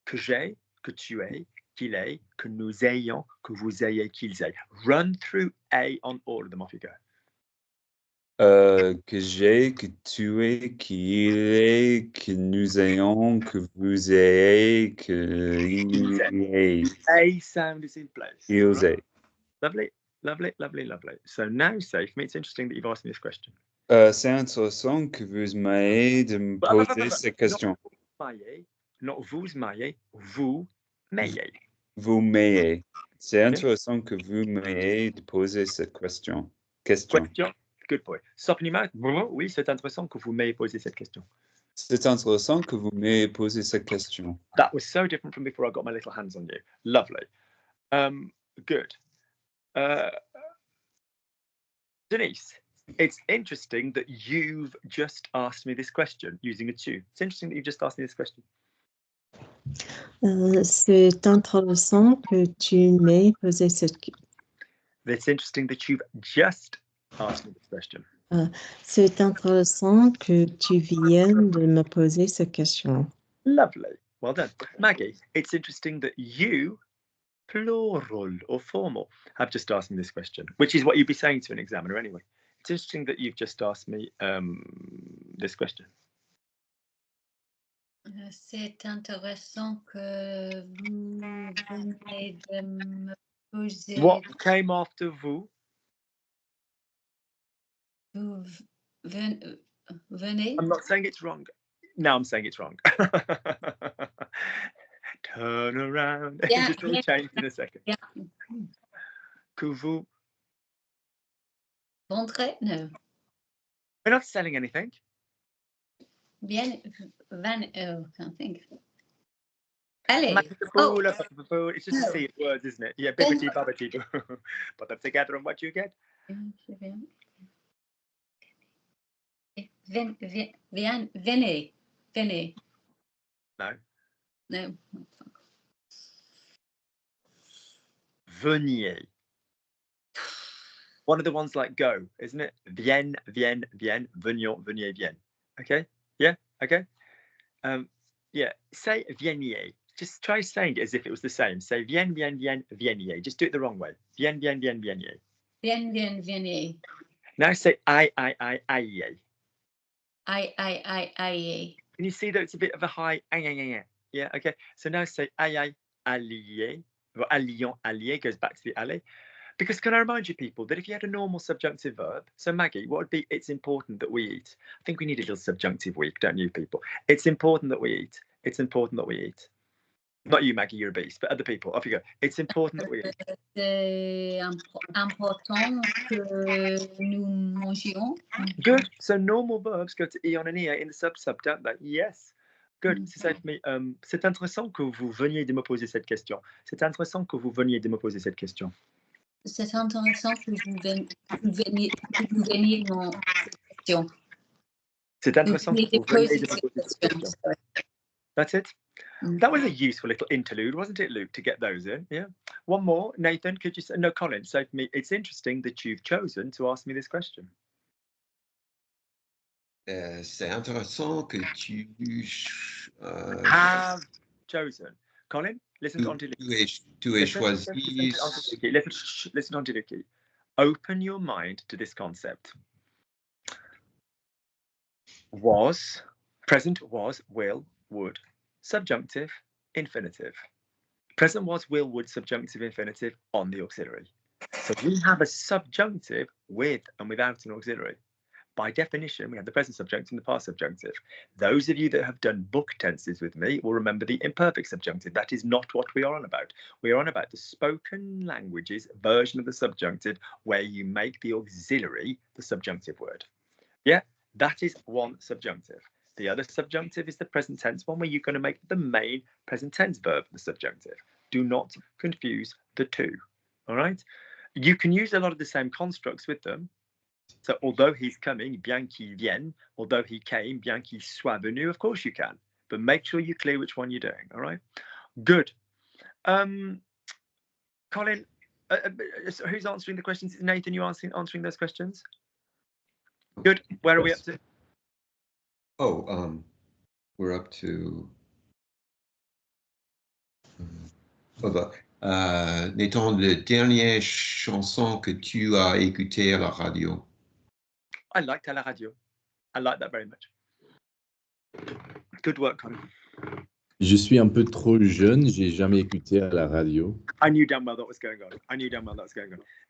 [SPEAKER 1] que j'ai, que tu es, qu'il est, que nous ayons, que vous ayez, qu'ils aient. Run through A on all of them. Off you go.
[SPEAKER 5] Que j'ai, que tu es, qu'il est, que nous ayons, que vous ayez, qu'il ait.
[SPEAKER 1] A sound is in place.
[SPEAKER 5] Ils aient.
[SPEAKER 1] Lovely. So now, say for me, it's interesting that you've asked me this question.
[SPEAKER 5] C'est intéressant que vous m'ayez de me poser cette question.
[SPEAKER 1] Not vous m'ayez, vous m'ayez.
[SPEAKER 5] Vous m'ayez. C'est intéressant que vous m'ayez de poser cette question. Question.
[SPEAKER 1] Good boy. Sopni mouth. Oui, c'est intéressant que vous m'ayez posé cette question.
[SPEAKER 5] C'est intéressant que vous m'ayez posé cette question.
[SPEAKER 1] That was so different from before I got my little hands on you. Lovely. Good. Denise, it's interesting that you've just asked me this question using a tu. It's interesting that you've just asked me this question.
[SPEAKER 4] C'est intéressant que tu m'aies posé cette question.
[SPEAKER 1] It's interesting that you've just asked me this question.
[SPEAKER 4] C'est intéressant que tu viennes de me poser cette question.
[SPEAKER 1] Lovely. Well done. Maggie, it's interesting that you, plural or formal, have just asked me this question, which is what you'd be saying to an examiner anyway. It's interesting that you've just asked me this question.
[SPEAKER 6] C'est intéressant que vous venez de me poser.
[SPEAKER 1] What came after vous?
[SPEAKER 6] Vous venez.
[SPEAKER 1] I'm not saying it's wrong. Now I'm saying it's wrong. Turn around.
[SPEAKER 6] Yeah,
[SPEAKER 1] Just all changed in a second.
[SPEAKER 6] Yeah.
[SPEAKER 1] que vous...
[SPEAKER 6] Vendrez? No.
[SPEAKER 1] We're not selling anything.
[SPEAKER 6] Bien, can't think. Allez.
[SPEAKER 1] It's just a sea of words, isn't it? Yeah, bibbity bobbity boo. Put them together and what you get?
[SPEAKER 6] Venez.
[SPEAKER 1] No.
[SPEAKER 6] No.
[SPEAKER 1] Veniez. One of the ones like go, isn't it? Viens, venions, veniez, viens. Okay? Yeah? Okay? Yeah, say vieniez. Just try saying it as if it was the same. Say viens, vieniez. Just do it the wrong way. Viens, vieniez.
[SPEAKER 6] Vieniez.
[SPEAKER 1] Now say I.
[SPEAKER 6] I.
[SPEAKER 1] Can you see that it's a bit of a high? Yeah, okay. So now say I, allié. Well, allié goes back to the aller. Because can I remind you people that if you had a normal subjunctive verb, so Maggie, what would be, it's important that we eat. I think we need a little subjunctive week, don't you people? It's important that we eat. It's important that we eat. Not you, Maggie, you're a beast, but other people, off you go. It's important that we eat.
[SPEAKER 6] C'est important que nous mangions.
[SPEAKER 1] Good. So normal verbs go to E on an EA in the sub, don't they? Yes. Good. C'est ça for me. C'est intéressant que vous veniez de me poser cette question. C'est intéressant que vous veniez de me poser cette question.
[SPEAKER 6] C'est intéressant que vous veniez dans cette question.
[SPEAKER 1] C'est intéressant que vous veniez de me poser cette question. That's it. That was a useful little interlude, wasn't it, Luke, to get those in? Yeah. One more. Nathan, could you say, no, Colin, say for me, it's interesting that you've chosen to ask me this question.
[SPEAKER 2] C'est intéressant que tu
[SPEAKER 1] have chosen. Colin, listen to Auntie Lucy.
[SPEAKER 2] Tu aies choisi.
[SPEAKER 1] Listen to Auntie Lucy. Open your mind to this concept. Was, present was, will, would, subjunctive, infinitive. Present was, will, would, subjunctive, infinitive on the auxiliary. So we have a subjunctive with and without an auxiliary. By definition, we have the present subjunctive and the past subjunctive. Those of you that have done book tenses with me will remember the imperfect subjunctive. That is not what we are on about. We are on about the spoken languages version of the subjunctive where you make the auxiliary the subjunctive word. Yeah, that is one subjunctive. The other subjunctive is the present tense one where you're going to make the main present tense verb the subjunctive. Do not confuse the two. All right. You can use a lot of the same constructs with them. So although he's coming, bien qu'il vienne, although he came, bien qu'il soit venu, of course you can. But make sure you're clear which one you're doing. All right. Good. Colin, who's answering the questions? Is Nathan, you answering those questions? Good. Where are we up to?
[SPEAKER 2] Oh, we're up to. Hold on. Nathan, la dernière chanson que tu as écoutée à la radio.
[SPEAKER 1] I liked à la radio. I like that very much. Good work, Colin.
[SPEAKER 7] Je suis un peu trop jeune, j'ai jamais écouté à la radio.
[SPEAKER 1] I knew damn well that was going on.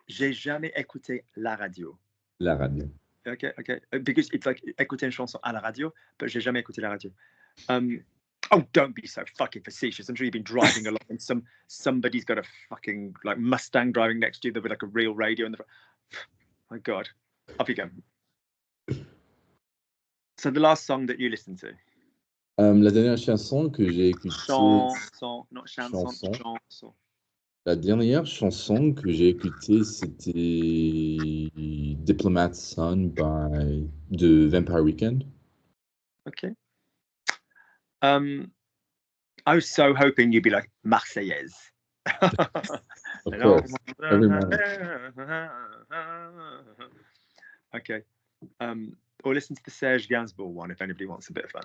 [SPEAKER 1] J'ai jamais écouté la radio.
[SPEAKER 7] La radio.
[SPEAKER 1] Okay. Because it's like écouter une chanson à la radio, but j'ai jamais écouté la radio. Oh, don't be so fucking facetious. I'm sure you've been driving along and somebody's got a fucking like Mustang driving next to you with like a real radio in the front. My God. Off you go. So the last song that you listened to?
[SPEAKER 7] La dernière chanson que j'ai écoutée.
[SPEAKER 1] Chanson, not chanson. Chanson.
[SPEAKER 7] La dernière chanson que j'ai écoutée, c'était Diplomat's Son de Vampire Weekend.
[SPEAKER 1] Okay. I was so hoping you'd be like Marseillaise.
[SPEAKER 7] Of course. Every morning.
[SPEAKER 1] Okay. Or listen to the Serge Gainsbourg one if anybody wants a bit of fun.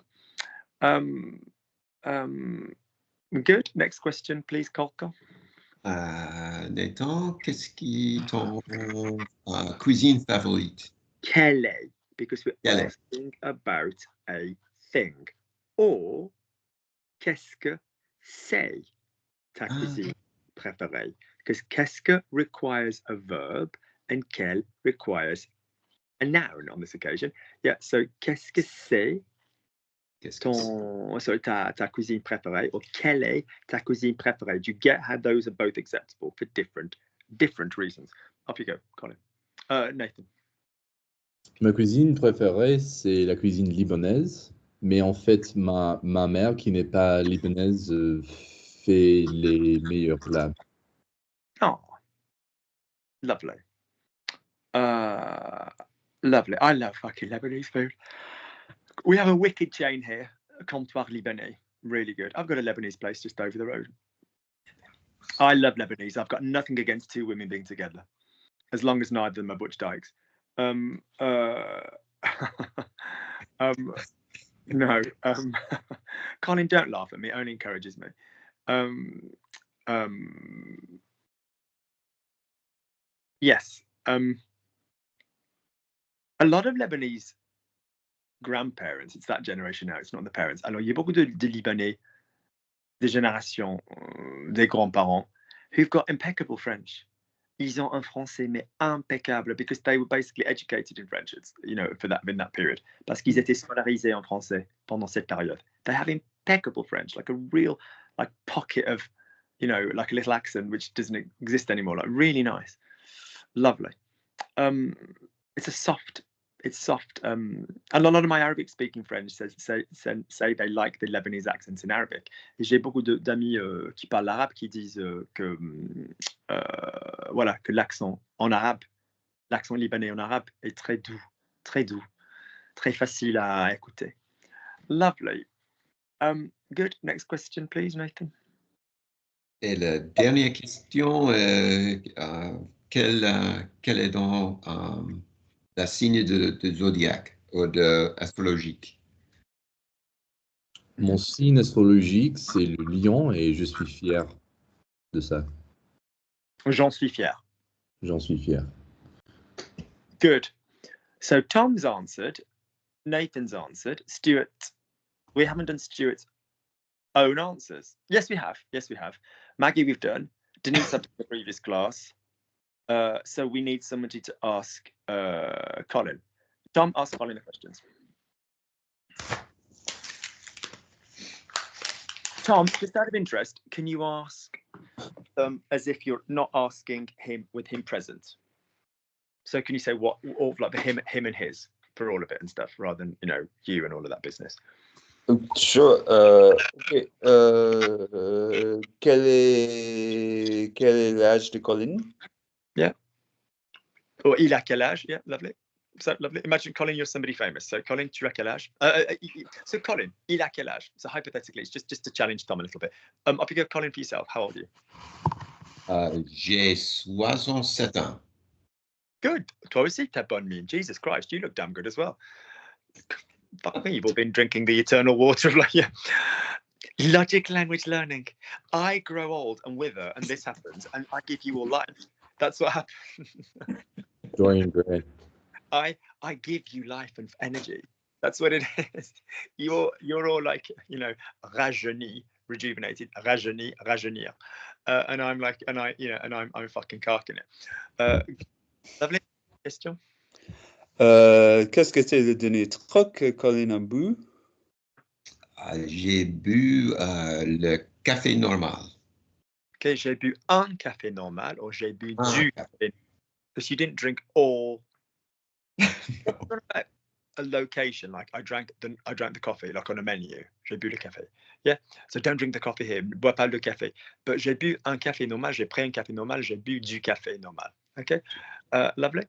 [SPEAKER 1] Good. Next question, please, Kolka.
[SPEAKER 2] Nathan, qu'est-ce qui est ton cuisine favorite?
[SPEAKER 1] Quelle est? Because we're asking about a thing. Or, qu'est-ce que c'est ta cuisine préférée? Because qu'est-ce que requires a verb and quelle requires a noun on this occasion. Yeah, so qu'est-ce que c'est ta cuisine préférée, or quelle est ta cuisine préférée? Do you get how those are both acceptable for different different reasons. Off you go, Colin. Nathan.
[SPEAKER 7] Ma cuisine préférée, c'est la cuisine libanaise. Mais en fait, ma mère, qui n'est pas libanaise, fait les meilleurs plats.
[SPEAKER 1] Oh, lovely. Lovely. I love fucking Lebanese food. We have a wicked chain here, a Comptoir Libanais. Really good. I've got a Lebanese place just over the road. I love Lebanese. I've got nothing against two women being together, as long as neither of them are Butch Dykes. No. Colin, don't laugh at me. It only encourages me. Yes. A lot of Lebanese grandparents, it's that generation now, it's not the parents. Alors, il y a beaucoup de Libanais, des générations, des grands-parents, who've got impeccable French. Ils ont un français, mais impeccable, because they were basically educated in French, you know, in that period. Parce qu'ils étaient scolarisés en français pendant cette période. They have impeccable French, like a real, like, pocket of, you know, like a little accent, which doesn't exist anymore. Like, really nice. Lovely. It's soft. And a lot of my Arabic speaking friends say they like the Lebanese accents in Arabic. Et j'ai beaucoup d'amis qui parlent arabe qui disent que voilà, que l'accent en arabe, l'accent libanais en arabe est très doux, très facile à écouter. Lovely. Good. Next question, please, Nathan.
[SPEAKER 2] Et la dernière question, quel est donc la signe de zodiaque ou de astrologique?
[SPEAKER 7] Mon signe astrologique, c'est le lion et je suis fier de ça.
[SPEAKER 1] J'en suis fier.
[SPEAKER 7] J'en suis fier.
[SPEAKER 1] Good. So Tom's answered, Nathan's answered, Stuart. We haven't done Stuart's own answers. Yes, we have. Maggie, we've done. Denise up to the previous class. So we need somebody to ask Colin. Tom, ask Colin the questions. Tom, just out of interest, can you ask as if you're not asking him with him present? So can you say what, all like the him and his for all of it and stuff, rather than, you know, you and all of that business?
[SPEAKER 5] Sure. Okay. Quel est l'âge de Colin?
[SPEAKER 1] Yeah. Or il a quel âge? Yeah, lovely. So lovely. Imagine, Colin, you're somebody famous. So Colin, tu as quel âge? So Colin, il a quel âge? So hypothetically, it's just to challenge Tom a little bit. Up you go, Colin, for yourself. How old are you?
[SPEAKER 2] J'ai 67 ans.
[SPEAKER 1] Good. Toi aussi, t'as bonne mine. Jesus Christ, you look damn good as well. Fuck me, you've all been drinking the eternal water of like, yeah. Logic language learning. I grow old and wither, and this happens, and I give you all life. That's what happens.
[SPEAKER 7] Dorian Gray.
[SPEAKER 1] I give you life and energy. That's what it is. You're all like, you know, rajeuni, rejuvenated, rajeunir. And I'm like, and I'm fucking carking it. Lovely question.
[SPEAKER 5] Qu'est-ce que c'est le dernier truc, Colin, a bu?
[SPEAKER 2] J'ai bu le café normal.
[SPEAKER 1] Okay, j'ai bu un café normal, or j'ai bu du café. Because you didn't drink all. A location, like I drank the coffee, like on a menu. J'ai bu le café. Yeah. So don't drink the coffee here. Bois pas le café. But j'ai bu un café normal. J'ai pris un café normal. J'ai bu du café normal. Okay. Lovely.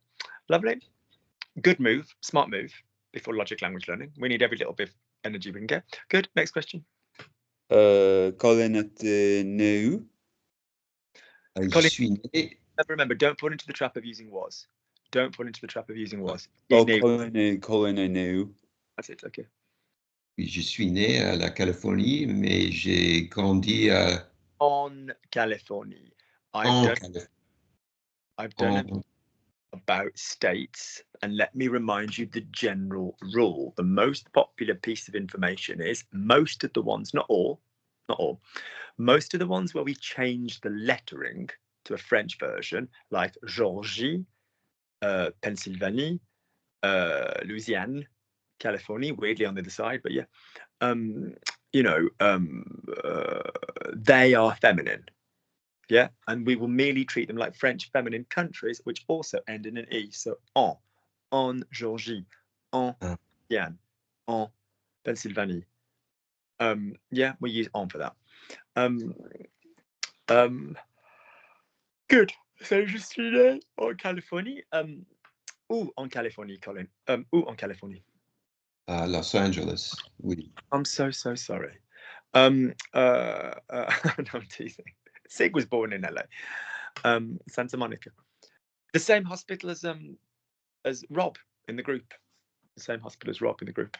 [SPEAKER 1] Good move. Smart move. Before logic language learning, we need every little bit of energy we can get. Good. Next question.
[SPEAKER 5] Colin était né où?
[SPEAKER 2] Je suis né.
[SPEAKER 1] Remember, don't fall into the trap of using was. Don't fall into the trap of using was.
[SPEAKER 5] Oh, Colin est né où?
[SPEAKER 1] That's it. Okay.
[SPEAKER 2] Je suis né à la Californie, mais j'ai grandi
[SPEAKER 1] en Californie. I've done about states, and let me remind you the general rule. The most popular piece of information is most of the ones, not all, most of the ones where we change the lettering to a French version, like Georgie, Pennsylvanie, Louisiane, California, weirdly on the other side, but yeah, they are feminine. Yeah, and we will merely treat them like French feminine countries, which also end in an E. So en Georgie, en Guyane, en Pennsylvanie. Yeah, we use en for that. Good. So je suis né en Californie. Où en Californie, Colin? Où en Californie?
[SPEAKER 2] Los Angeles. Oui.
[SPEAKER 1] I'm so sorry. No, I'm teasing. Sig was born in LA. Santa Monica. The same hospital as Rob in the group. The same hospital as Rob in the group.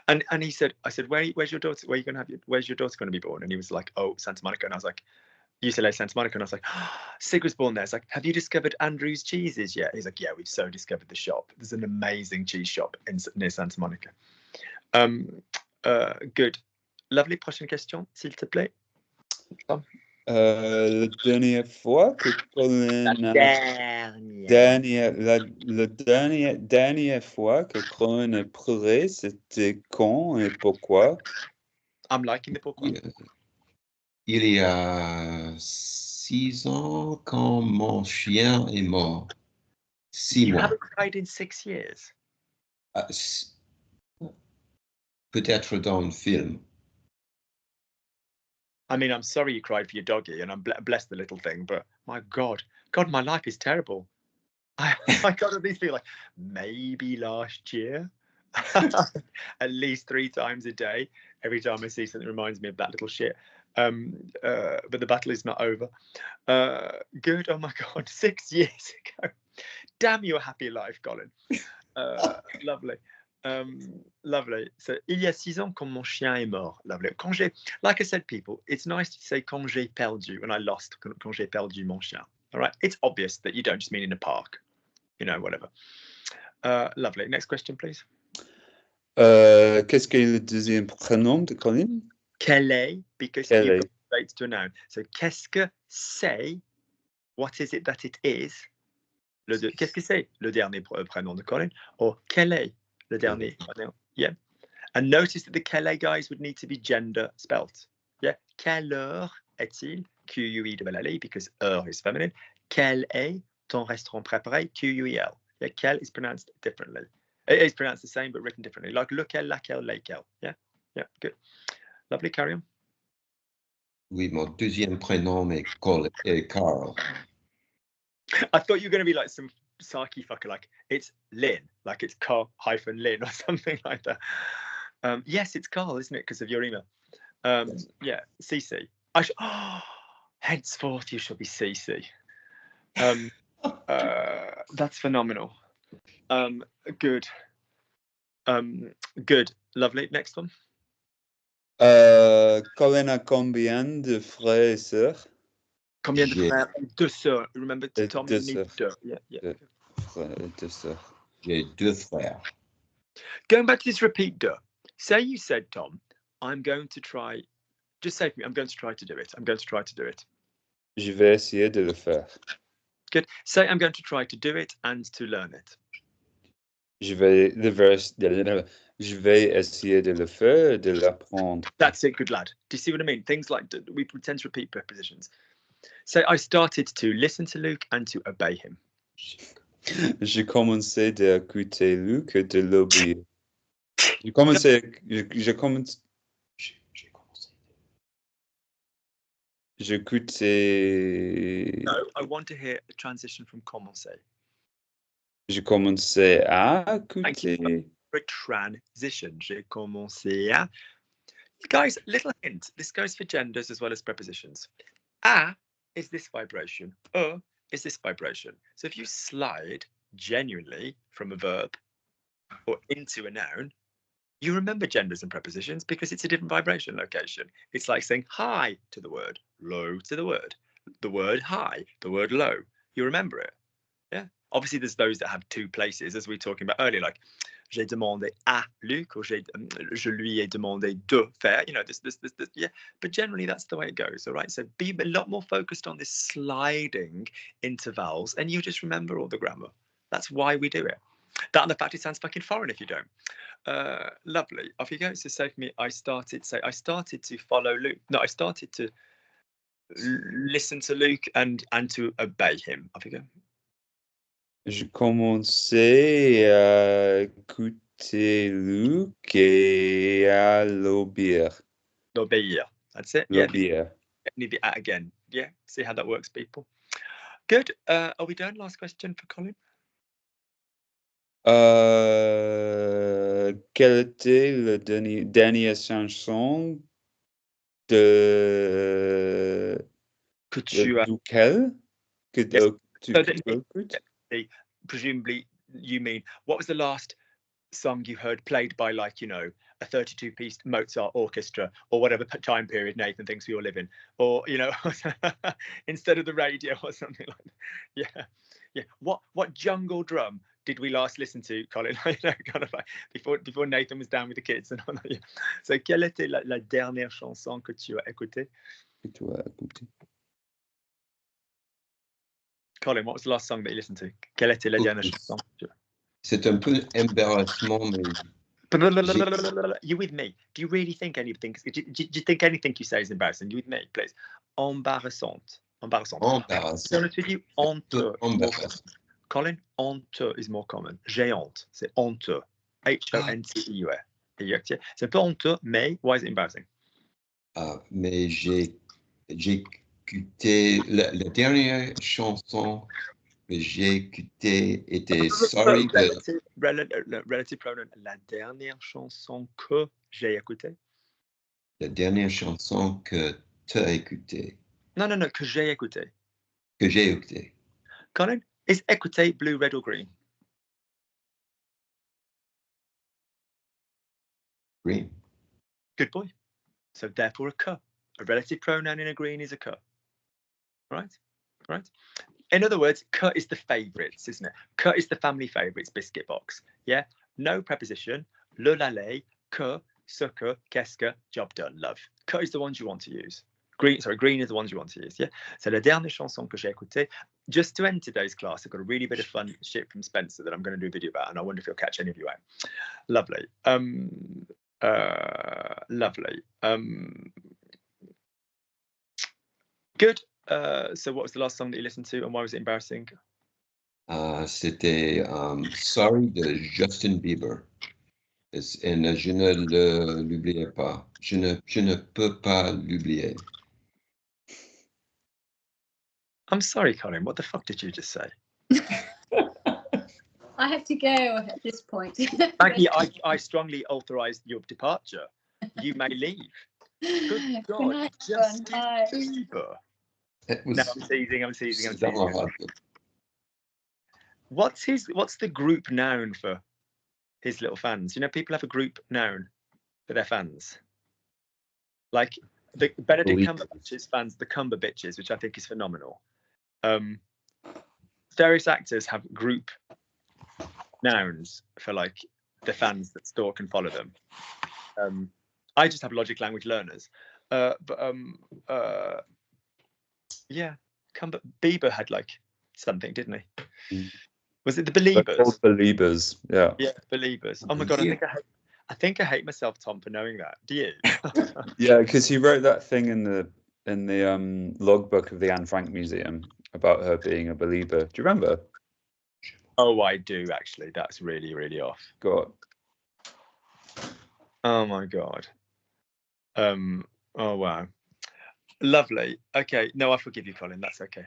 [SPEAKER 1] And he said, I said, where's your daughter? Where's your daughter going to be born? And he was like, oh, Santa Monica. And I was like, UCLA Santa Monica. And I was like, oh, Sig was born there. It's like, have you discovered Andrew's Cheeses yet? He's like, yeah, we've so discovered the shop. There's an amazing cheese shop near Santa Monica. Good. Lovely. Prochaine question, s'il te plaît.
[SPEAKER 5] La dernière fois que Colin dernière fois que Colin a pleuré, c'était quand et pourquoi?
[SPEAKER 1] I'm liking the pourquoi.
[SPEAKER 2] Il y a 6 ans quand mon chien est mort. 6
[SPEAKER 1] You
[SPEAKER 2] mois.
[SPEAKER 1] haven't cried in 6 years.
[SPEAKER 2] Peut-être dans le film.
[SPEAKER 1] I mean, I'm sorry you cried for your doggy, and I'm bless the little thing, but my God, my life is terrible. I got to these people like maybe last year, at least 3 times a day. Every time I see something that reminds me of that little shit. But the battle is not over. Good. Oh my God, 6 years ago. Damn your happy life, Colin. Lovely. Lovely. So, il y a 6 ans quand mon chien est mort. Lovely. Quand like I said, people, it's nice to say quand j'ai perdu, when I lost, quand j'ai perdu mon chien. All right. It's obvious that you don't just mean in a park, you know, whatever. Lovely. Next question, please.
[SPEAKER 5] Qu'est-ce que le deuxième prénom de Colin?
[SPEAKER 1] Quel est, because you go straight to a noun. So, qu'est-ce que c'est? What is it that it is? Qu'est-ce que c'est? Le dernier prénom de Colin. Or quel est? Le dernier. Yeah. And notice that the quel est, guys, would need to be gender spelt. Yeah. Quelle heure est-il? Q-U-E-L-L-E, because heure is feminine. Quel est ton restaurant préféré? Q-U-E-L. Yeah. Quel is pronounced differently. It is pronounced the same, but written differently. Like lequel, laquelle, lesquels. Yeah. Yeah. Good. Lovely. Carry on.
[SPEAKER 2] Oui, mon deuxième prénom est Carl.
[SPEAKER 1] I thought you were going to be like some sarky fucker, like it's Lynn, like it's Carl-Lynn or something like that. Yes, it's Carl, isn't it? Because of your email. Yeah, CC. Henceforth you shall be CC. That's phenomenal. Good. Good. Lovely. Next one.
[SPEAKER 5] Colin a combien de frères et sœurs?
[SPEAKER 1] Combien de frères? 2 sœurs. Remember, Tom, you need 2. Yeah.
[SPEAKER 5] Deux sœurs.
[SPEAKER 2] J'ai 2 frères.
[SPEAKER 1] Going back to this repeat de. Say you said, Tom, I'm going to try. Just say to me, I'm going to try to do it. I'm going to try to do it.
[SPEAKER 5] Je vais essayer de le faire.
[SPEAKER 1] Good. Say I'm going to try to do it and to learn it.
[SPEAKER 5] Je vais essayer de le faire, de l'apprendre.
[SPEAKER 1] That's it, good lad. Do you see what I mean? Things like we tend to repeat prepositions. So I started to listen to Luke and to obey him.
[SPEAKER 5] J'ai commencé d'écouter Luke et de l'obéir. J'ai commencé. J'écoutais.
[SPEAKER 1] No, I want to hear a transition from commencer.
[SPEAKER 5] J'ai commencé à écouter.
[SPEAKER 1] For a transition. J'ai commencé à. Guys, little hint. This goes for genders as well as prepositions. A is this vibration. Is this vibration. So if you slide genuinely from a verb or into a noun, you remember genders and prepositions because it's a different vibration location. It's like saying high to the word, low to the word high, the word low. You remember it. Yeah. Obviously, there's those that have 2 places, as we were talking about earlier, like j'ai demandé à Luc or je lui ai demandé de faire. You know, this, yeah. But generally, that's the way it goes. All right. So be a lot more focused on this sliding intervals, and you just remember all the grammar. That's why we do it. That and the fact it sounds fucking foreign if you don't. Lovely. Off you go. So say for me, I started to follow Luke. No, I started to listen to Luke and to obey him. Off you go.
[SPEAKER 5] Je commençais à écouter Luke et à l'obéir.
[SPEAKER 1] L'obéir. That's it. Yeah.
[SPEAKER 5] L'obéir.
[SPEAKER 1] Need the at again. Yeah. See how that works, people. Good. Are we done? Last question for Colin.
[SPEAKER 5] Quelle était la dernière chanson de
[SPEAKER 1] Que tu as.
[SPEAKER 5] duquel que
[SPEAKER 1] Yes.
[SPEAKER 5] tu
[SPEAKER 1] So
[SPEAKER 5] écoutes?
[SPEAKER 1] Presumably, you mean what was the last song you heard played by, like, you know, a 32-piece Mozart orchestra or whatever time period Nathan thinks we all live in, or, you know, instead of the radio or something like that. Yeah. What jungle drum did we last listen to, Colin? You know, kind of like before Nathan was down with the kids and all that. Yeah. So, quelle était la dernière chanson que tu as écoutée?
[SPEAKER 5] Que tu as écouté.
[SPEAKER 1] Colin, what was the last song that you listened to? Quelle était la dernière chanson?
[SPEAKER 2] C'est un peu embarrassement, mais
[SPEAKER 1] You with me? Do you really think anything? Do you think anything you say is embarrassing? You with me, please? Embarrassante. To be honest with you, honteux. Colin, honteux is more common. J'ai honte. C'est honteux. H-O-N-T-E-U-R. C'est un peu honteux, mais why is it embarrassing?
[SPEAKER 2] Mais j'ai écouté la dernière chanson que j'ai écoutée était Sorry.
[SPEAKER 1] Relative pronoun. La dernière chanson que j'ai écoutée.
[SPEAKER 2] La dernière chanson que tu as écoutée.
[SPEAKER 1] Non, que j'ai écoutée.
[SPEAKER 2] Que j'ai écoutée.
[SPEAKER 1] Colin, is écouter blue, red or green?
[SPEAKER 2] Green.
[SPEAKER 1] Good boy. So therefore a que. A relative pronoun in a green is a que. Right? In other words, que is the favourites, isn't it? Que is the family favourites biscuit box. Yeah? No preposition. Le, la, les, que, ce que, qu'est-ce que, job done, love. Que is the ones you want to use. Green is the ones you want to use. Yeah? So la dernière chanson que j'ai écoutée. Just to end today's class, I've got a really bit of fun shit from Spencer that I'm going to do a video about, and I wonder if he'll catch any of you out. Lovely. Lovely. Good. So what was the last song that you listened to, and why was it embarrassing?
[SPEAKER 2] C'était Sorry de Justin Bieber. Et je ne l'oublierai pas. Je ne peux pas l'oublier.
[SPEAKER 1] I'm sorry, Colin. What the fuck did you just say?
[SPEAKER 6] I have to go at this point.
[SPEAKER 1] Maggie, I strongly authorise your departure. You may leave. Good God, Justin Bieber. No, I'm teasing. What's the group noun for his little fans? You know, people have a group noun for their fans. Like the Benedict Cumberbatch's fans, the Cumber Bitches, which I think is phenomenal. Various actors have group nouns for, like, the fans that stalk and follow them. I just have logic language learners. Yeah, Bieber had like something, didn't he? Was it the Beliebers?
[SPEAKER 5] Beliebers, yeah.
[SPEAKER 1] Yeah, Beliebers. Oh my God, I think I hate myself, Tom, for knowing that. Do you?
[SPEAKER 5] Yeah, because he wrote that thing in the logbook of the Anne Frank Museum about her being a believer. Do you remember?
[SPEAKER 1] Oh, I do actually. That's really, really off.
[SPEAKER 5] God.
[SPEAKER 1] Oh my God. Oh wow. Lovely. Okay. No, I forgive you, Colin. That's okay.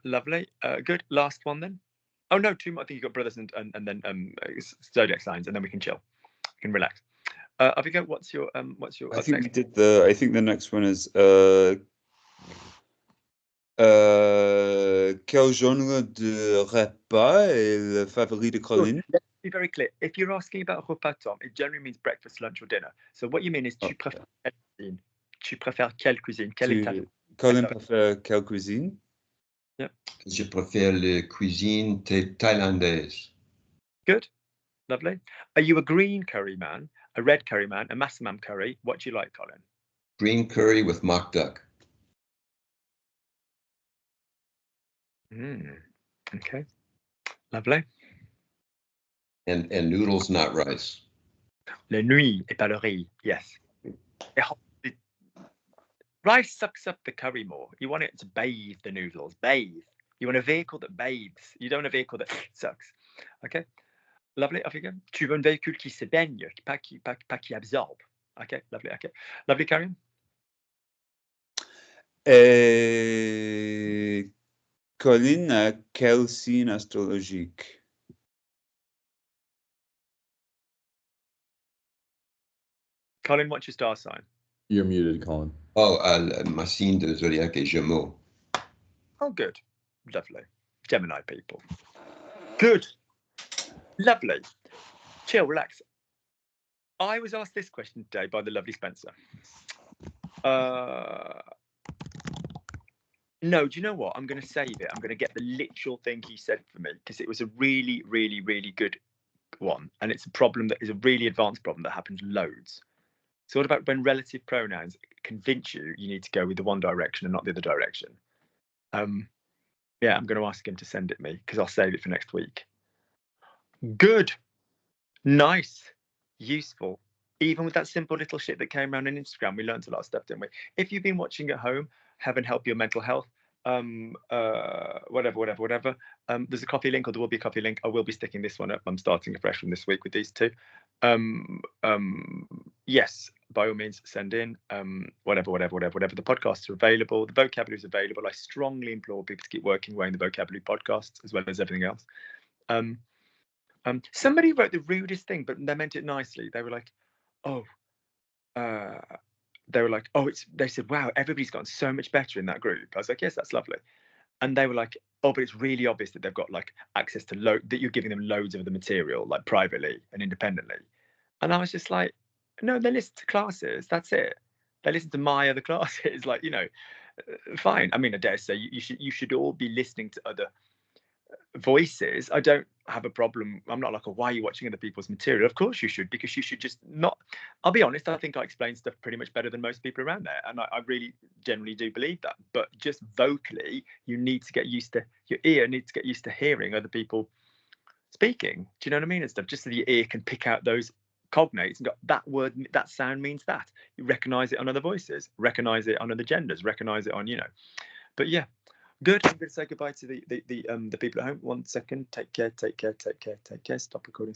[SPEAKER 1] Lovely. Good. Last one then. Oh no, two more. I think you've got brothers and then zodiac signs, and then we can chill. We can relax. Abigail, what's your
[SPEAKER 5] I think we did I think the next one is quel genre de repas est le favori de Colin?
[SPEAKER 1] Let's be very clear. If you're asking about repas, Tom, it generally means breakfast, lunch, or dinner. So what you mean is tu préfères quelle cuisine? Tu préfères quelle cuisine?
[SPEAKER 5] Colin préfère quelle cuisine?
[SPEAKER 1] Yeah.
[SPEAKER 2] Je préfère la cuisine thaïlandaise.
[SPEAKER 1] Good. Lovely. Are you a green curry man, a red curry man, a massamam curry? What do you like, Colin?
[SPEAKER 2] Green curry with mock duck.
[SPEAKER 1] Okay. Lovely.
[SPEAKER 2] And noodles, not rice.
[SPEAKER 1] Le nuit et pas le riz. Yes. Rice sucks up the curry more. You want it to bathe the noodles. Bathe. You want a vehicle that bathes. You don't want a vehicle that sucks. Okay. Lovely. Off you go. Tu veux un véhicule qui se baigne, pas qui absorbe. Okay. Lovely. Okay. Lovely. Carry on.
[SPEAKER 5] Colin a quel signe astrologique?
[SPEAKER 1] Colin, what's your star sign?
[SPEAKER 7] You're muted, Colin.
[SPEAKER 2] Oh, ma signe de zodiac est Gémeaux.
[SPEAKER 1] Oh, good. Lovely. Gemini people. Good. Lovely. Chill, relax. I was asked this question today by the lovely Spencer. No, do you know what? I'm going to save it. I'm going to get the literal thing he said for me because it was a really, really, really good one. And it's a problem that is a really advanced problem that happens loads. So what about when relative pronouns convince you need to go with the one direction and not the other direction? Yeah, I'm going to ask him to send it me because I'll save it for next week. Good. Nice. Useful. Even with that simple little shit that came around on Instagram, we learned a lot of stuff, didn't we? If you've been watching at home, heaven help your mental health, whatever. There's a copy link, or there will be a copy link. I will be sticking this one up. I'm starting afresh from this week with these two. Yes, by all means, send in whatever. The podcasts are available. The vocabulary is available. I strongly implore people to keep working away in the vocabulary podcasts as well as everything else. Somebody wrote the rudest thing, but they meant it nicely. They were like, they said, wow, everybody's gotten so much better in that group. I was like, yes, that's lovely. And they were like, oh, but it's really obvious that they've got like access to that you're giving them loads of the material, like privately and independently. And I was just like, no, they listen to classes. That's it. They listen to my other classes. Like, you know, fine. I mean, I dare say you should all be listening to other voices. I don't have a problem. I'm not like, why are you watching other people's material? Of course you should, because you should just not. I'll be honest, I think I explain stuff pretty much better than most people around there, and I really generally do believe that. But just vocally, you need to get used to, your ear needs to get used to hearing other people speaking. Do you know what I mean? And stuff, just so your ear can pick out those cognates and go, that word, that sound means that. You recognize it on other voices, recognize it on other genders, recognize it on, you know. But yeah. Good. I'm going to say goodbye to the people at home. 1 second. Take care. Stop recording.